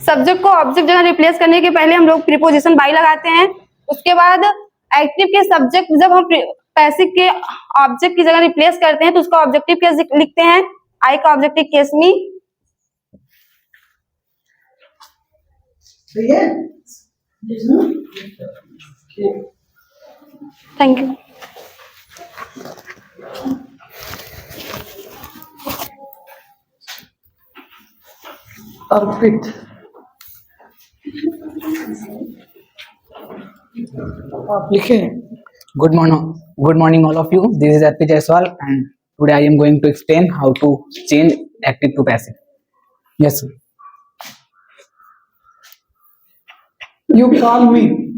Speaker 8: सब्जेक्ट को ऑब्जेक्ट जगह रिप्लेस करने के पहले हम लोग प्रीपोजिशन बाई लगाते हैं। उसके बाद एक्टिव के सब्जेक्ट जब हम पैसिव के ऑब्जेक्ट की जगह रिप्लेस करते हैं तो उसका ऑब्जेक्टिव केस लिखते हैं, आई का objective case me. Thank you.
Speaker 1: Arpit, आप लिखे।
Speaker 10: Good morning, all of you. This is Arpit Jaiswal, and today I am going to explain how to change active to passive. Yes, sir.
Speaker 1: You call me.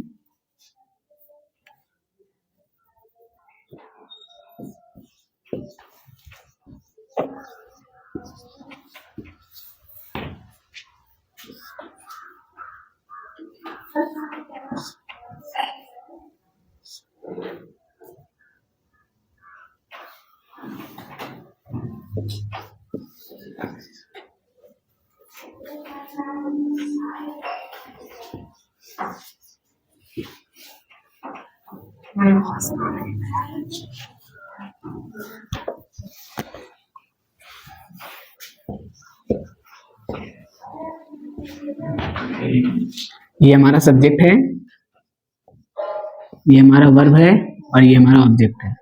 Speaker 10: ये हमारा subject है, ये हमारा verb है और ये हमारा ऑब्जेक्ट है।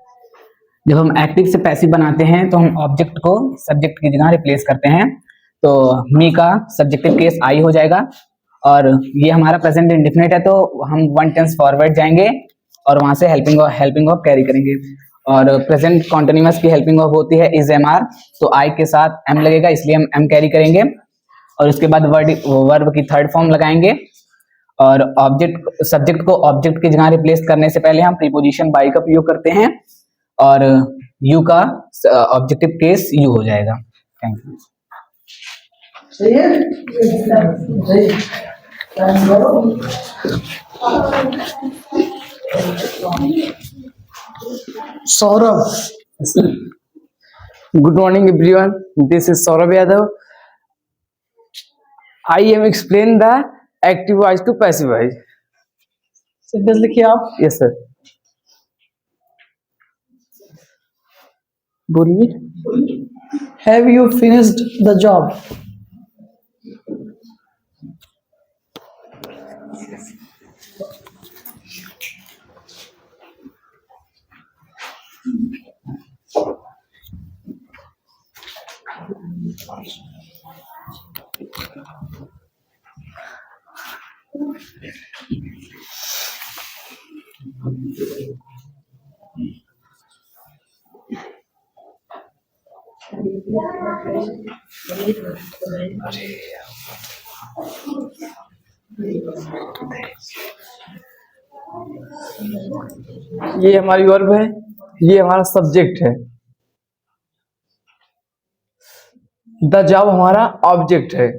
Speaker 10: जब हम एक्टिव से पैसिव बनाते हैं तो हम ऑब्जेक्ट को सब्जेक्ट की जगह रिप्लेस करते हैं। तो मी का सब्जेक्टिव केस आई हो जाएगा, और ये हमारा प्रेजेंट इंडेफिनिट है तो हम वन टेंस फॉरवर्ड जाएंगे और वहां से हेल्पिंग वर्ब कैरी करेंगे। और प्रेजेंट कॉन्टिन्यूअस की हेल्पिंग वर्ब होती है इज एम आर, तो आई के साथ एम लगेगा इसलिए हम एम कैरी करेंगे। और उसके बाद वर्ब की थर्ड फॉर्म लगाएंगे, और सब्जेक्ट को ऑब्जेक्ट की जगह रिप्लेस करने से पहले हम प्रीपोजिशन बाई का प्रयोग करते हैं, और यू का ऑब्जेक्टिव केस यू हो जाएगा। Thank you.
Speaker 1: सही है? Saurabh.
Speaker 11: Good morning, everyone. This is Saurabh Yadav. I am explain the active voice to passive voice.
Speaker 1: Sentence लिखिए आप।
Speaker 11: Yes, sir. बोलिए।
Speaker 1: Have you finished the job?
Speaker 11: ये हमारी वर्ब है, ये हमारा सब्जेक्ट है। द जॉब हमारा ऑब्जेक्ट है।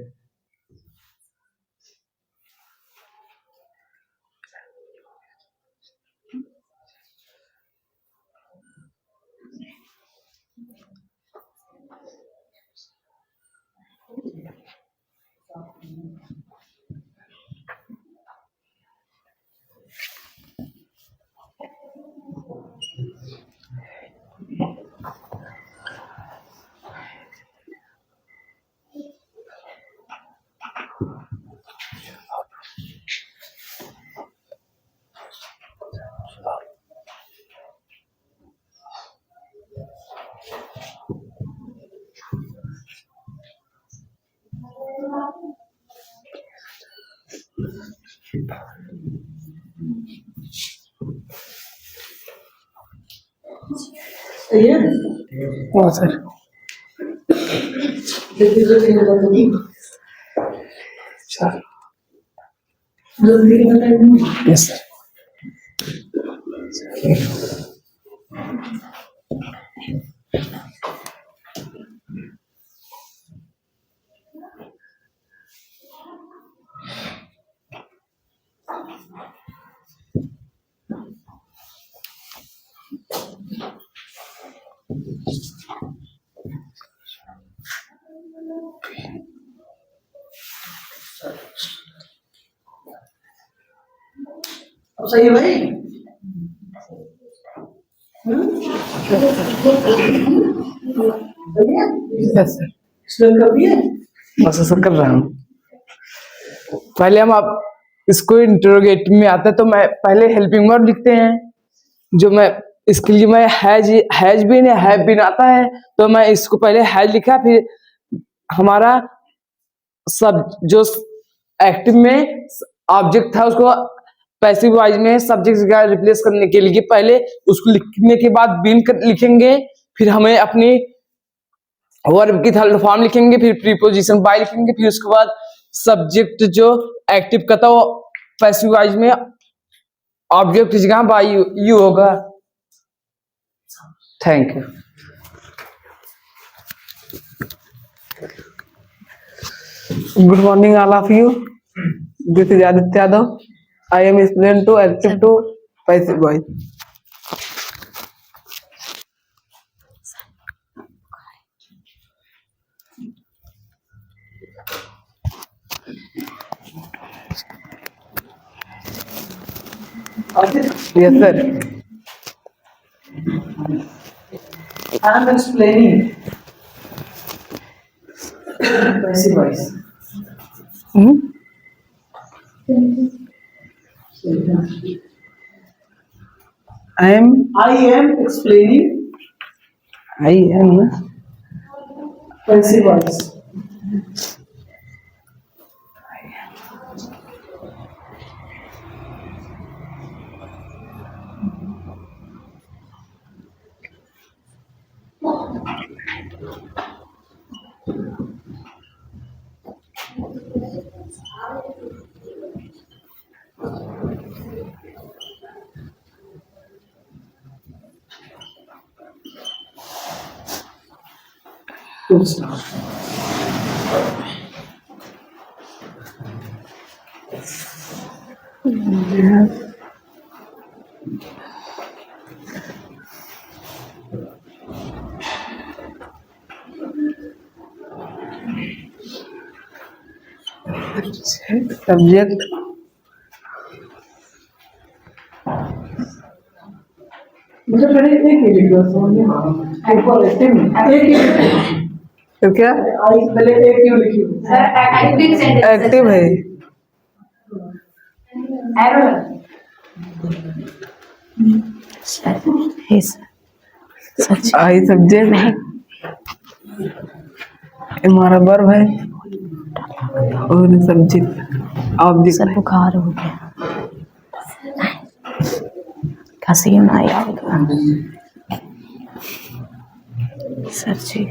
Speaker 1: हाँ सर।
Speaker 11: Yes sir.
Speaker 1: अब सही है भाई।
Speaker 11: Yes sir.
Speaker 1: एक्सप्लेन कर दिए?
Speaker 11: बस ऐसा कर रहा हूँ। पहले हम आप इसको इंटरोगेटिव में आता है तो मैं पहले हेल्पिंग वर्ब लिखते हैं, जो मैं इसके लिए मैं हैज बीन या हैव बीन आता है तो मैं इसको पहले हैज लिखा, फिर हमारा सब जो एक्टिव में ऑब्जेक्ट था उसको पैसिव वॉइस में सब्जेक्ट का रिप्लेस करने के लिए पहले उसको लिखने के बाद बीन लिखेंगे, फिर हमें अपनी वर्ब की थर्ड फॉर्म लिखेंगे, फिर प्रीपोजिशन बाय लिखेंगे, फिर उसके बाद सब्जेक्ट जो एक्टिव का था वो पैसिव वॉइस में ऑब्जेक्ट की जगह बाय यू होगा। Thank you. Good morning, all of you. This is Aditya Yadav. I am explaining to active to passive voice. Yes, sir.
Speaker 1: I am explaining passive voice. I am explaining passive voice. Good stuff.
Speaker 11: Subject
Speaker 1: मुझे पहले एक ही लिखो समझ में आ रहा है।
Speaker 11: तो क्या एक्टिव है आई सब्जेक्ट हमारा वर्ब है और सब्जेक्ट ऑब्जेक्ट
Speaker 12: सर बुखार हो गया, खांसी ना याद सर जी।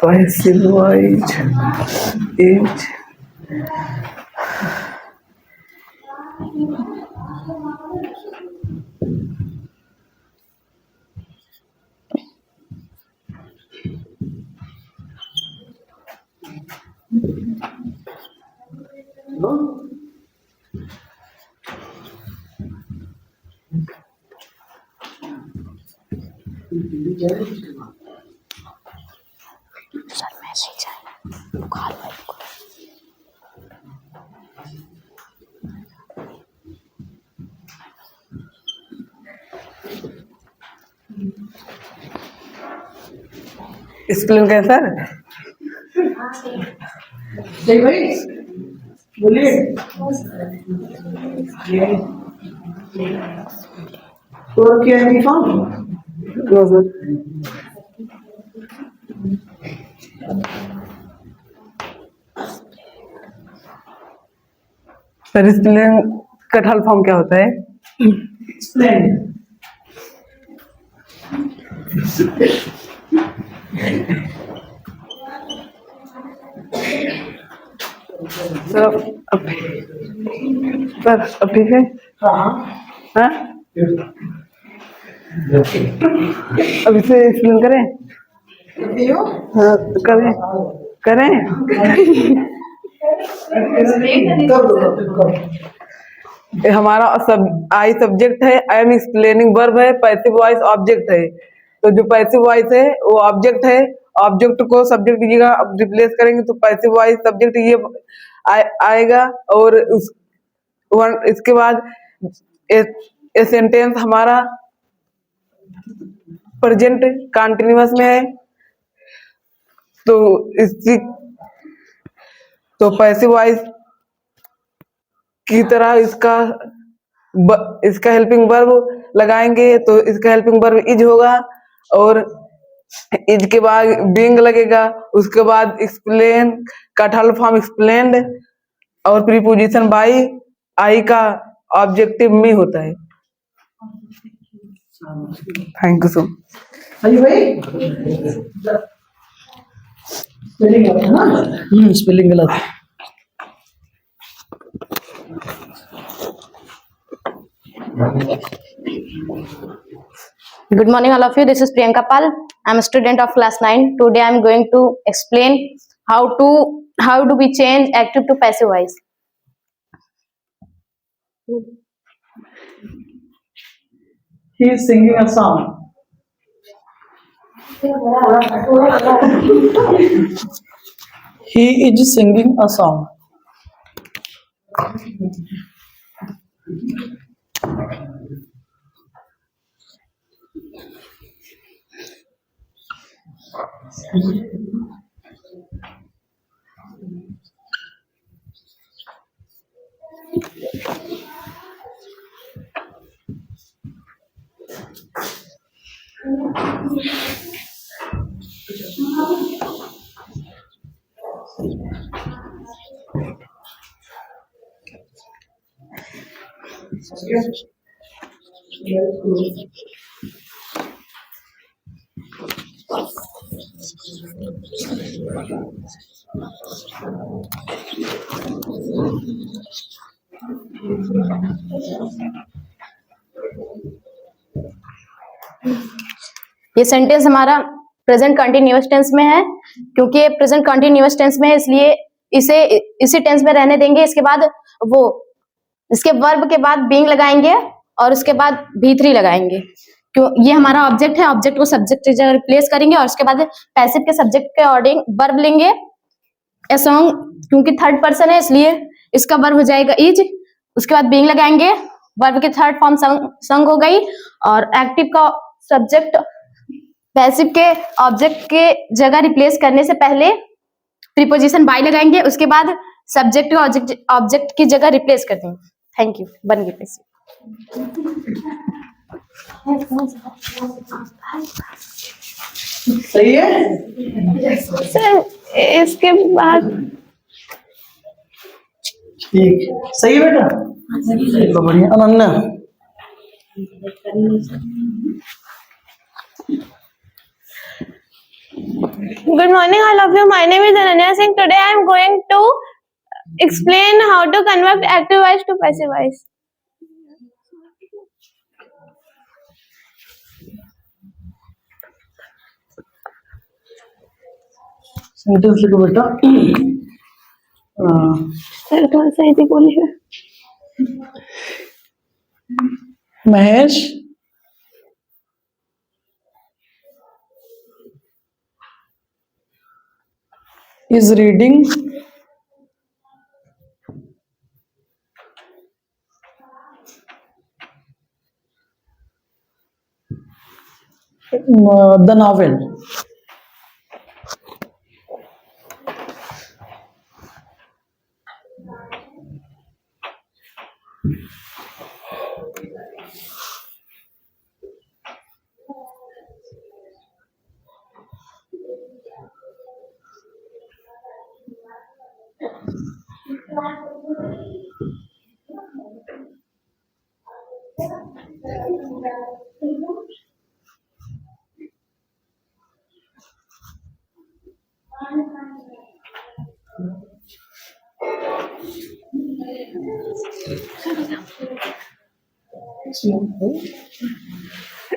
Speaker 11: Passive voice as
Speaker 12: sir message आया बुखार वाले को।
Speaker 11: एक्सप्लेन करें सर।
Speaker 1: बोलिए। और क्या है
Speaker 11: नो सर। सर एक्सप्लेन का फुल फॉर्म क्या होता है? सर अब ठीक है? हाँ? अब इसे एक्सप्लेन करें? हाँ करें करें हमारा सब आई सब्जेक्ट है, आई एम एक्सप्लेनिंग वर्ब है, पैसिव वॉइस ऑब्जेक्ट है। तो जो पैसिव वॉइस है वो ऑब्जेक्ट है, ऑब्जेक्ट को सब्जेक्ट की जगह रिप्लेस करेंगे तो पैसिव वॉइस सब्जेक्ट ये आएगा। और इसके बाद ये सेंटेंस हमारा प्रेजेंट कंटिन्यूअस में है। तो इसकी तो पैसिव वॉइस की तरह इसका हेल्पिंग वर्ब लगाएंगे तो इसका हेल्पिंग वर्ब इज होगा और इज के बाद बीइंग लगेगा। उसके बाद एक्सप्लेन का फुल फॉर्म एक्सप्लेन्ड और प्रीपोजिशन बाई आई का ऑब्जेक्टिव में होता है। Thank you so much.
Speaker 1: Spelling गलत है।
Speaker 12: Good morning, all of you. This is Priyanka Pal. I'm a student of class 9. Today I'm going to explain how do we change active to passive voice.
Speaker 1: He is singing a song. He is singing a song.
Speaker 12: ये sentence हमारा present continuous tense में है। क्योंकि ये present continuous tense में है इसलिए इसे इसी टेंस में रहने देंगे। इसके वर्ब के बाद बीइंग लगाएंगे और उसके बाद V3 लगाएंगे। क्यों ये हमारा ऑब्जेक्ट है, ऑब्जेक्ट को सब्जेक्ट की जगह रिप्लेस करेंगे और उसके बाद पैसिव के सब्जेक्ट के अकॉर्डिंग वर्ब लेंगे। ए सॉन्ग क्योंकि थर्ड पर्सन है इसलिए इसका वर्ब हो जाएगा इज। उसके बाद बीइंग लगाएंगे, वर्ब की थर्ड फॉर्म संग हो गई और एक्टिव का सब्जेक्ट पैसिव के ऑब्जेक्ट के जगह रिप्लेस करने से पहले प्रीपोजिशन बाय लगाएंगे, उसके बाद सब्जेक्ट को ऑब्जेक्ट की जगह रिप्लेस कर देंगे। थैंक यू, बन गई पैसिव।
Speaker 1: सही है
Speaker 8: सर इसके बाद
Speaker 1: ठीक, सही है बेटा, चलो बढ़िया। Ananya,
Speaker 8: Good morning, all of you. My name is Ananya Singh. Today I am going to explain how to convert active voice to passive voice.
Speaker 1: Sentence लिखो बेटा।
Speaker 8: सर थोड़ा सा ऐसे बोलिए।
Speaker 1: Mahesh is reading the novel.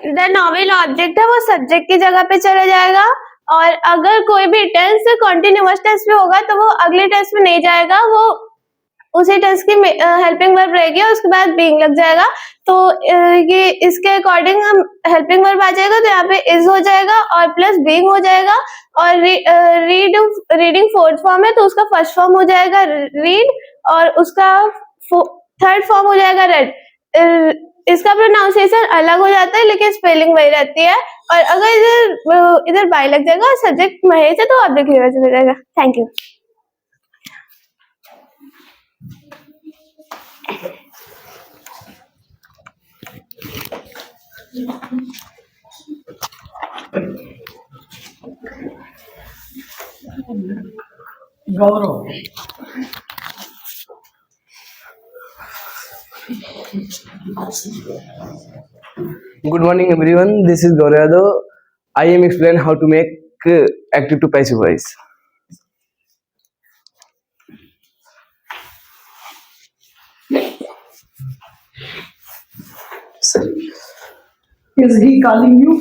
Speaker 8: The novel object है वो subject की जगह पे चला जाएगा, और अगर कोई भी टेंस कॉन्टिन्यूअस टेंस में होगा तो वो अगले टेंस में नहीं जाएगा, वो उसी टेंस की हेल्पिंग वर्ब रहेगी और उसके बाद बीइंग लग जाएगा। तो ये इसके अकॉर्डिंग हम हेल्पिंग वर्ब आ जाएगा तो यहाँ पे इज हो जाएगा और प्लस बीइंग हो जाएगा, और रीडिंग फोर्थ फॉर्म है तो उसका फर्स्ट फॉर्म हो जाएगा रीड और उसका थर्ड फॉर्म हो जाएगा रेड। इसका प्रोनाउंसिएशन अलग हो जाता है लेकिन स्पेलिंग वही रहती है, और अगर इधर बाय लग जाएगा और सब्जेक्ट महेश है तो ऑब्जेक्ट लेकर चला जाएगा। Thank you.
Speaker 1: Gaurav,
Speaker 13: Good morning, everyone. This is Gaurado. I am explain how to make active to passive voice.
Speaker 1: is he calling you?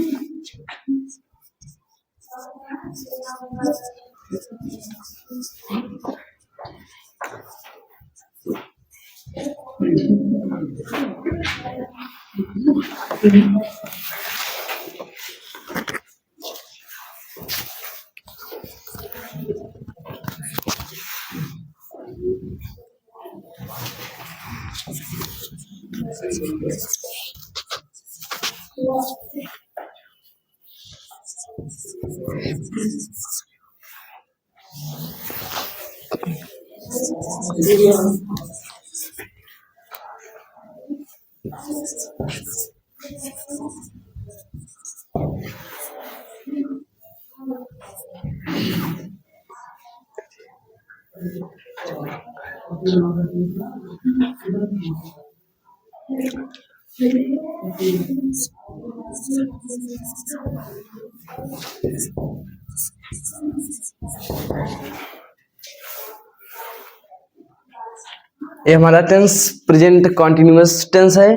Speaker 13: ये हमारा टेंस प्रेजेंट कॉन्टिन्यूअस टेंस है।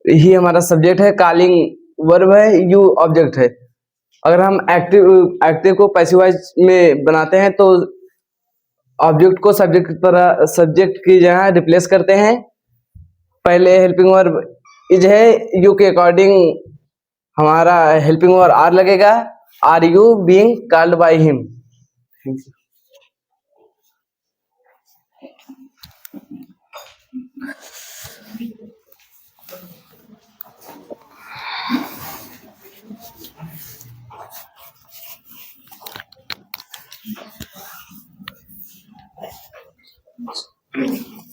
Speaker 13: ही हमारा सब्जेक्ट है, कॉलिंग वर्ब है, you object है। अगर हम active को पैसिव वॉइस में बनाते हैं तो ऑब्जेक्ट को सब्जेक्ट की जगह रिप्लेस करते हैं। पहले हेल्पिंग वर्ब इज है, यू के अकॉर्डिंग हमारा हेल्पिंग वर्ब आर लगेगा। Are you being called by him. Thank you.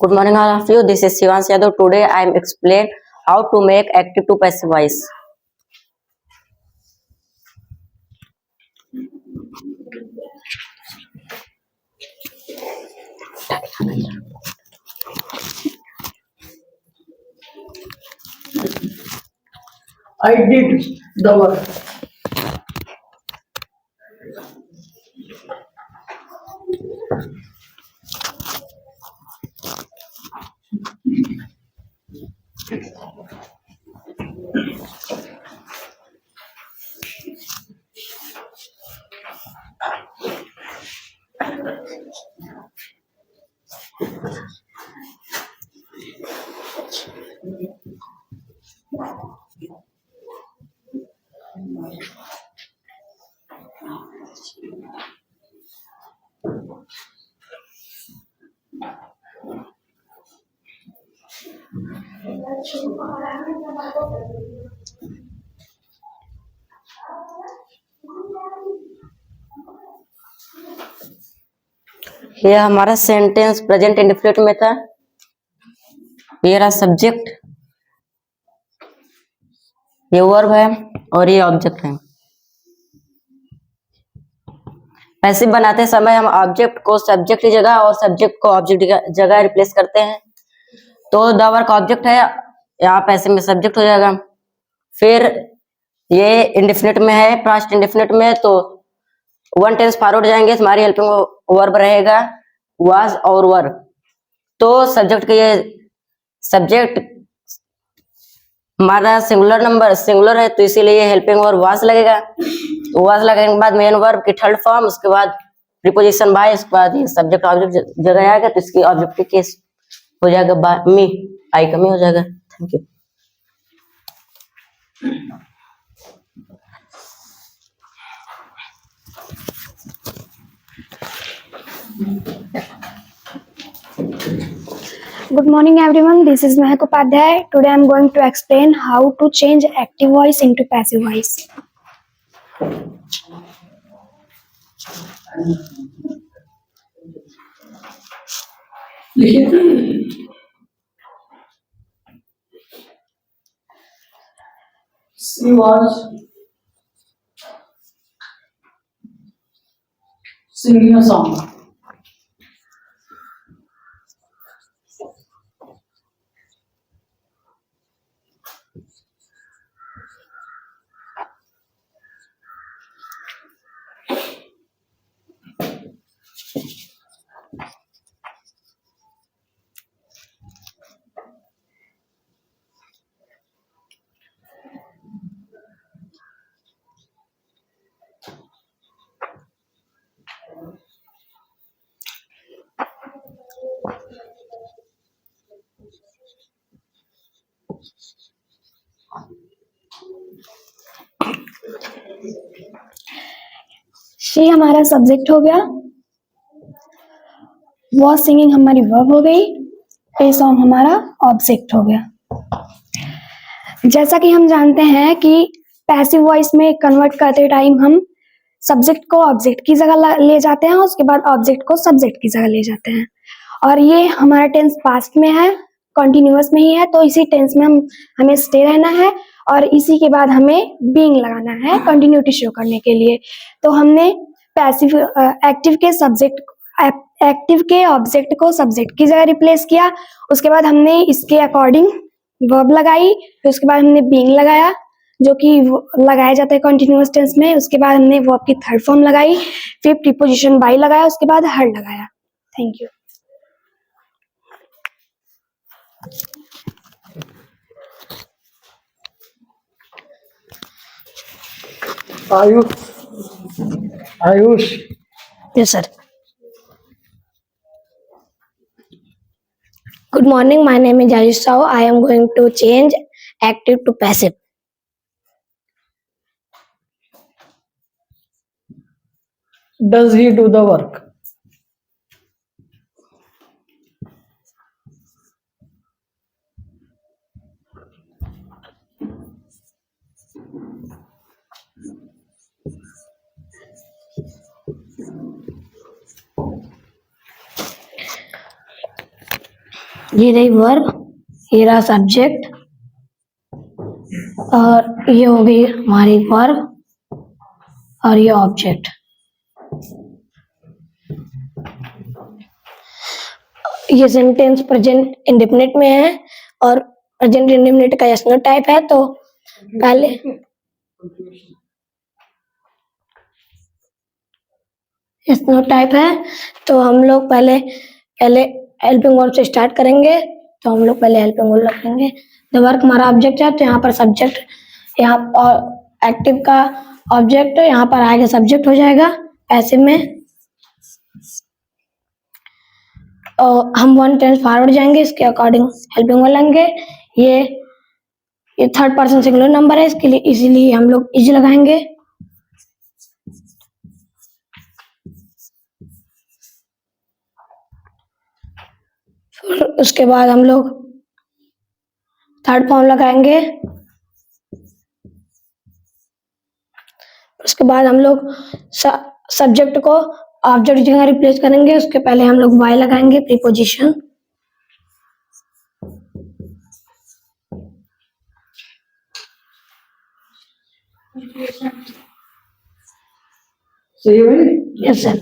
Speaker 14: Good morning, all of you. This is Shivansh Yadav. Today I am explain how to make active to passive voice.
Speaker 1: I did the work.
Speaker 14: ये हमारा sentence present indefinite में था। ये रहा subject, ये verb है और ये ऑब्जेक्ट है। पैसिव बनाते समय हम ऑब्जेक्ट को सब्जेक्ट की जगह और सब्जेक्ट को ऑब्जेक्ट की जगह रिप्लेस करते हैं। तो द वर्क ऑब्जेक्ट है, यहाँ पैसिव में सब्जेक्ट हो जाएगा। फिर ये इंडेफिनिट में है, पास्ट इंडेफिनिट में, तो वन टेंस फॉरवर्ड जाएंगे, तुम्हारी हेल्पिंग वर्ब रहेगा वाज और वर। तो सब्जेक्ट के ये सब्जेक्ट हमारा सिंगुलर है, तो इसीलिए ये हेल्पिंग वर्ब वाज लगेगा। वाज लगने के बाद मेन वर्ब की थर्ड फॉर्म, उसके बाद प्रीपोजिशन बाय, उसके बाद ये सब्जेक्ट ऑब्जेक्ट जगह आएगा, तो इसकी ऑब्जेक्ट की केस हो जाएगा बाय मी, आई कमी हो जाएगा। Thank you.
Speaker 15: Good morning everyone, this is Mehak Upadhyay. Today I am going to explain how to change active voice into passive voice.
Speaker 1: She was singing a song.
Speaker 15: She हमारा subject हो गया, was singing हमारी verb हो गई, पे song हमारा object हो गया। जैसा कि हम जानते हैं कि पैसिव वॉइस में कन्वर्ट करते टाइम हम सब्जेक्ट को ऑब्जेक्ट की जगह ले जाते हैं, उसके बाद ऑब्जेक्ट को सब्जेक्ट की जगह ले जाते हैं। और ये हमारा टेंस पास्ट में है, कॉन्टिन्यूअस में ही है, तो इसी टेंस में हमें स्टे रहना है और इसी के बाद हमें बीइंग लगाना है कंटिन्यूटी शो करने के लिए। तो हमने पैसिव एक्टिव के ऑब्जेक्ट को सब्जेक्ट की जगह रिप्लेस किया, उसके बाद हमने इसके अकॉर्डिंग वर्ब लगाई, फिर उसके बाद हमने बीइंग लगाया जो कि लगाया जाता है कंटिन्यूअस टेंस में, उसके बाद हमने वर्ब की थर्ड फॉर्म लगाई, फिर प्रीपोजिशन बाय लगाया, उसके बाद हर लगाया। Thank you.
Speaker 1: Ayush
Speaker 15: Yes, sir. Good morning. My name is Ayush Rao. I am going to change active to passive.
Speaker 1: Does he do the work?
Speaker 15: ये रही वर्ब, ये रहा सब्जेक्ट, और ये हो गई हमारी वर्ब और ये ऑब्जेक्ट। ये सेंटेंस प्रेजेंट इंडेफिनिट में है और प्रेजेंट इंडेफिनिट का यस नो टाइप है। तो पहले यस नो टाइप है तो हम लोग पहले हेल्पिंग वर्ब से स्टार्ट करेंगे। तो हम लोग पहले हेल्पिंग वर्ब रखेंगे। द वर्क हमारा ऑब्जेक्ट है, तो यहाँ पर सब्जेक्ट, यहाँ और एक्टिव का ऑब्जेक्ट यहाँ पर आगे सब्जेक्ट हो जाएगा पैसिव में। और हम 1 टेंस फॉरवर्ड जाएंगे, इसके अकॉर्डिंग हेल्पिंग वर्ब लेंगे। ये थर्ड पर्सन सिंगुलर नंबर है, इसके लिए इसीलिए हम लोग इज लगाएंगे। फिर उसके बाद हम लोग थर्ड फॉर्म लगाएंगे। उसके बाद हम लोग सब्जेक्ट को ऑब्जेक्ट की जगह रिप्लेस करेंगे। उसके पहले हम लोग वाई लगाएंगे, प्रीपोजिशन।
Speaker 1: सही है भाई?
Speaker 15: Yes sir.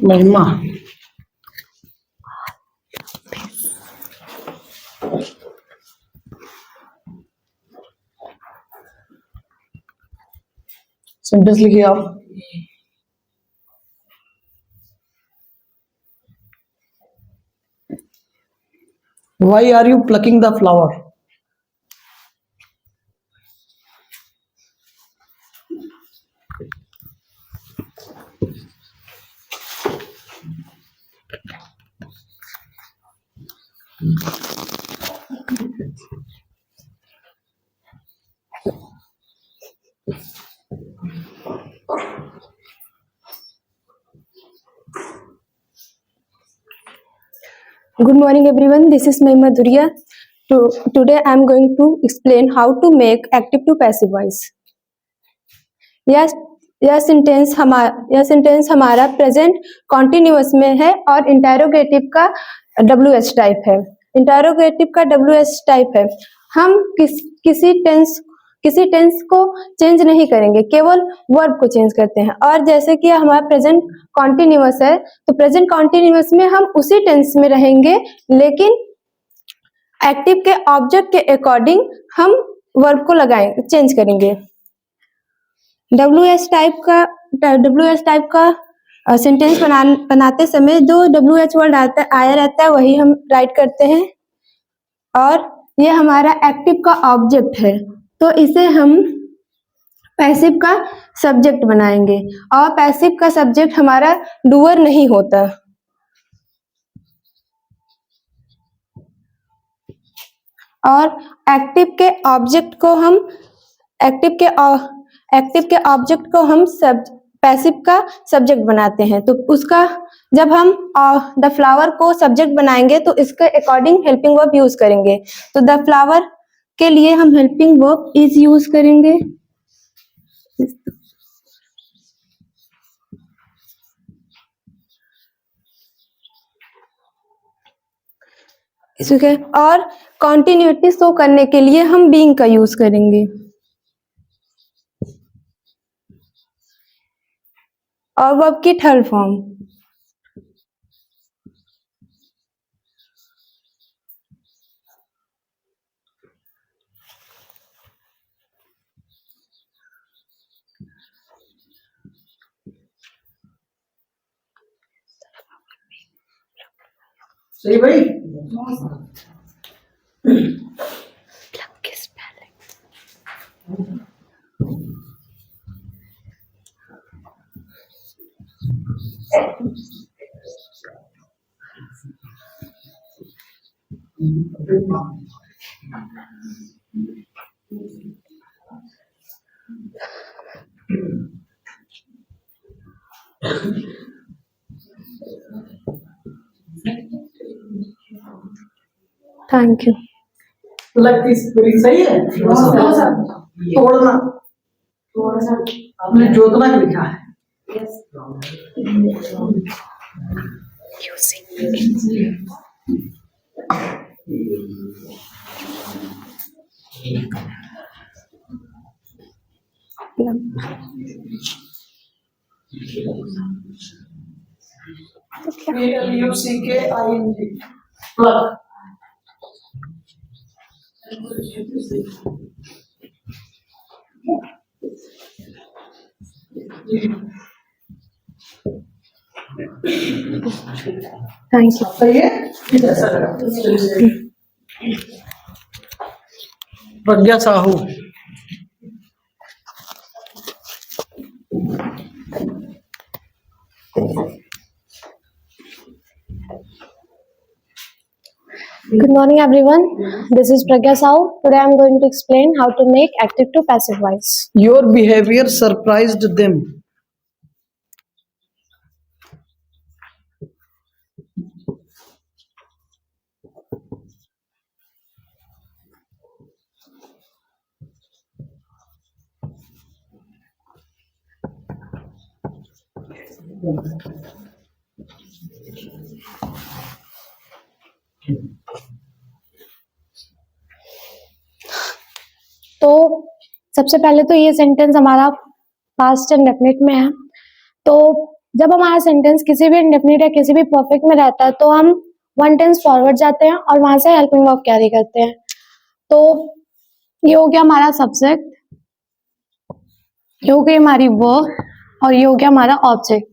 Speaker 1: महिमा, सेंटेंस लिखिए आप। Why are you plucking the flower?
Speaker 16: Good morning everyone, this is Mahima Dhuria. Today I am going to explain how to make active to passive voice. यह sentence हमारा present continuous में है और interrogative का WH type है। Interrogative का WH type है। हम किसी टेंस को चेंज नहीं करेंगे, केवल वर्ब को चेंज करते हैं। और जैसे कि हमारा प्रेजेंट कॉन्टिन्यूअस है, तो प्रेजेंट कॉन्टिन्यूअस में हम उसी टेंस में रहेंगे, लेकिन एक्टिव के ऑब्जेक्ट के अकॉर्डिंग हम वर्ब को लगाएंगे, चेंज करेंगे। WH टाइप का सेंटेंस बनाते समय जो WH वर्ड आया रहता है वही हम राइट करते हैं। और ये हमारा एक्टिव का ऑब्जेक्ट है, तो इसे हम पैसिव का सब्जेक्ट बनाएंगे। और पैसिव का सब्जेक्ट हमारा डूअर नहीं होता। और एक्टिव के ऑब्जेक्ट को हम पैसिव का सब्जेक्ट बनाते हैं। तो उसका जब हम द फ्लावर को सब्जेक्ट बनाएंगे तो इसके अकॉर्डिंग हेल्पिंग वर्ब यूज करेंगे। तो द फ्लावर के लिए हम हेल्पिंग वर्ब इज यूज करेंगे। इसके और कॉन्टिन्यूटी शो करने के लिए हम बीइंग का यूज करेंगे। और वर्ब की थर्ड फॉर्म
Speaker 1: सही भाई?
Speaker 16: Thank you.
Speaker 1: लगती सही है? तोड़ना आपने जोतना लिखा है। PLUCKING plug.
Speaker 15: Thank you.
Speaker 1: सही है? प्रज्ञा Sahu.
Speaker 15: Good morning, everyone. This is Pragya Sahu. Today I'm going to explain how to make active to passive voice.
Speaker 1: Your behavior surprised them.
Speaker 15: तो सबसे पहले तो ये सेंटेंस हमारा पास्ट इंडेफिनिट में है। तो जब हमारा सेंटेंस किसी भी इंडेफिनिट या किसी भी परफेक्ट में रहता है तो हम वन टेंस फॉरवर्ड जाते हैं और वहां से हेल्पिंग वर्ब कैरी करते हैं। तो ये हो गया हमारा सब्जेक्ट, ये हो गई हमारी वर्ब और ये हो गया हमारा ऑब्जेक्ट।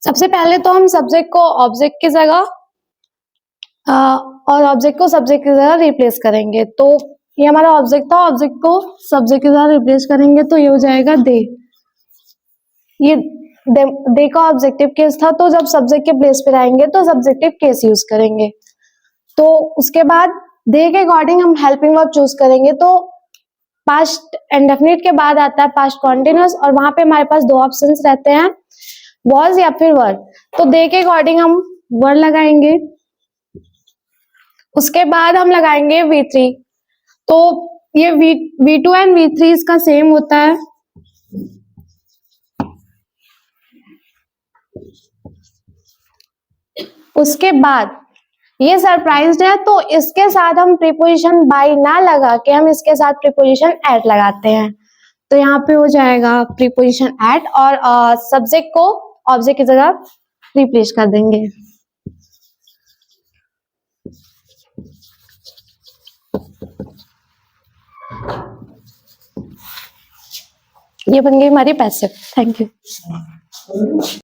Speaker 15: सबसे पहले तो हम सब्जेक्ट को ऑब्जेक्ट की जगह और ऑब्जेक्ट को सब्जेक्ट की जगह रिप्लेस करेंगे। तो ये हमारा ऑब्जेक्ट था, ऑब्जेक्ट को सब्जेक्ट की जगह रिप्लेस करेंगे तो ये हो जाएगा दे। ये दे का ऑब्जेक्टिव केस था, तो जब सब्जेक्ट के प्लेस पे आएंगे तो सब्जेक्टिव केस यूज करेंगे। तो उसके बाद दे के अकॉर्डिंग हम हेल्पिंग वर्ब चूज करेंगे। तो पास्ट इंडेफिनिट के बाद आता है पास्ट कॉन्टिन्यूअस और वहां पे हमारे पास दो ऑप्शंस रहते हैं, वॉज या फिर वर। तो दे के अकॉर्डिंग हम वर लगाएंगे, उसके बाद हम लगाएंगे V3। तो ये V2 एंड V3 इसका सेम होता है। उसके बाद ये सरप्राइज्ड है तो इसके साथ हम प्रीपोजिशन बाय ना लगा के हम इसके साथ प्रीपोजिशन एट लगाते हैं। तो यहाँ पे हो जाएगा प्रीपोजिशन एट और सब्जेक्ट को ऑब्जेक्ट की जगह रिप्लेस कर देंगे। ये बन गई हमारी पैसिव। Thank you.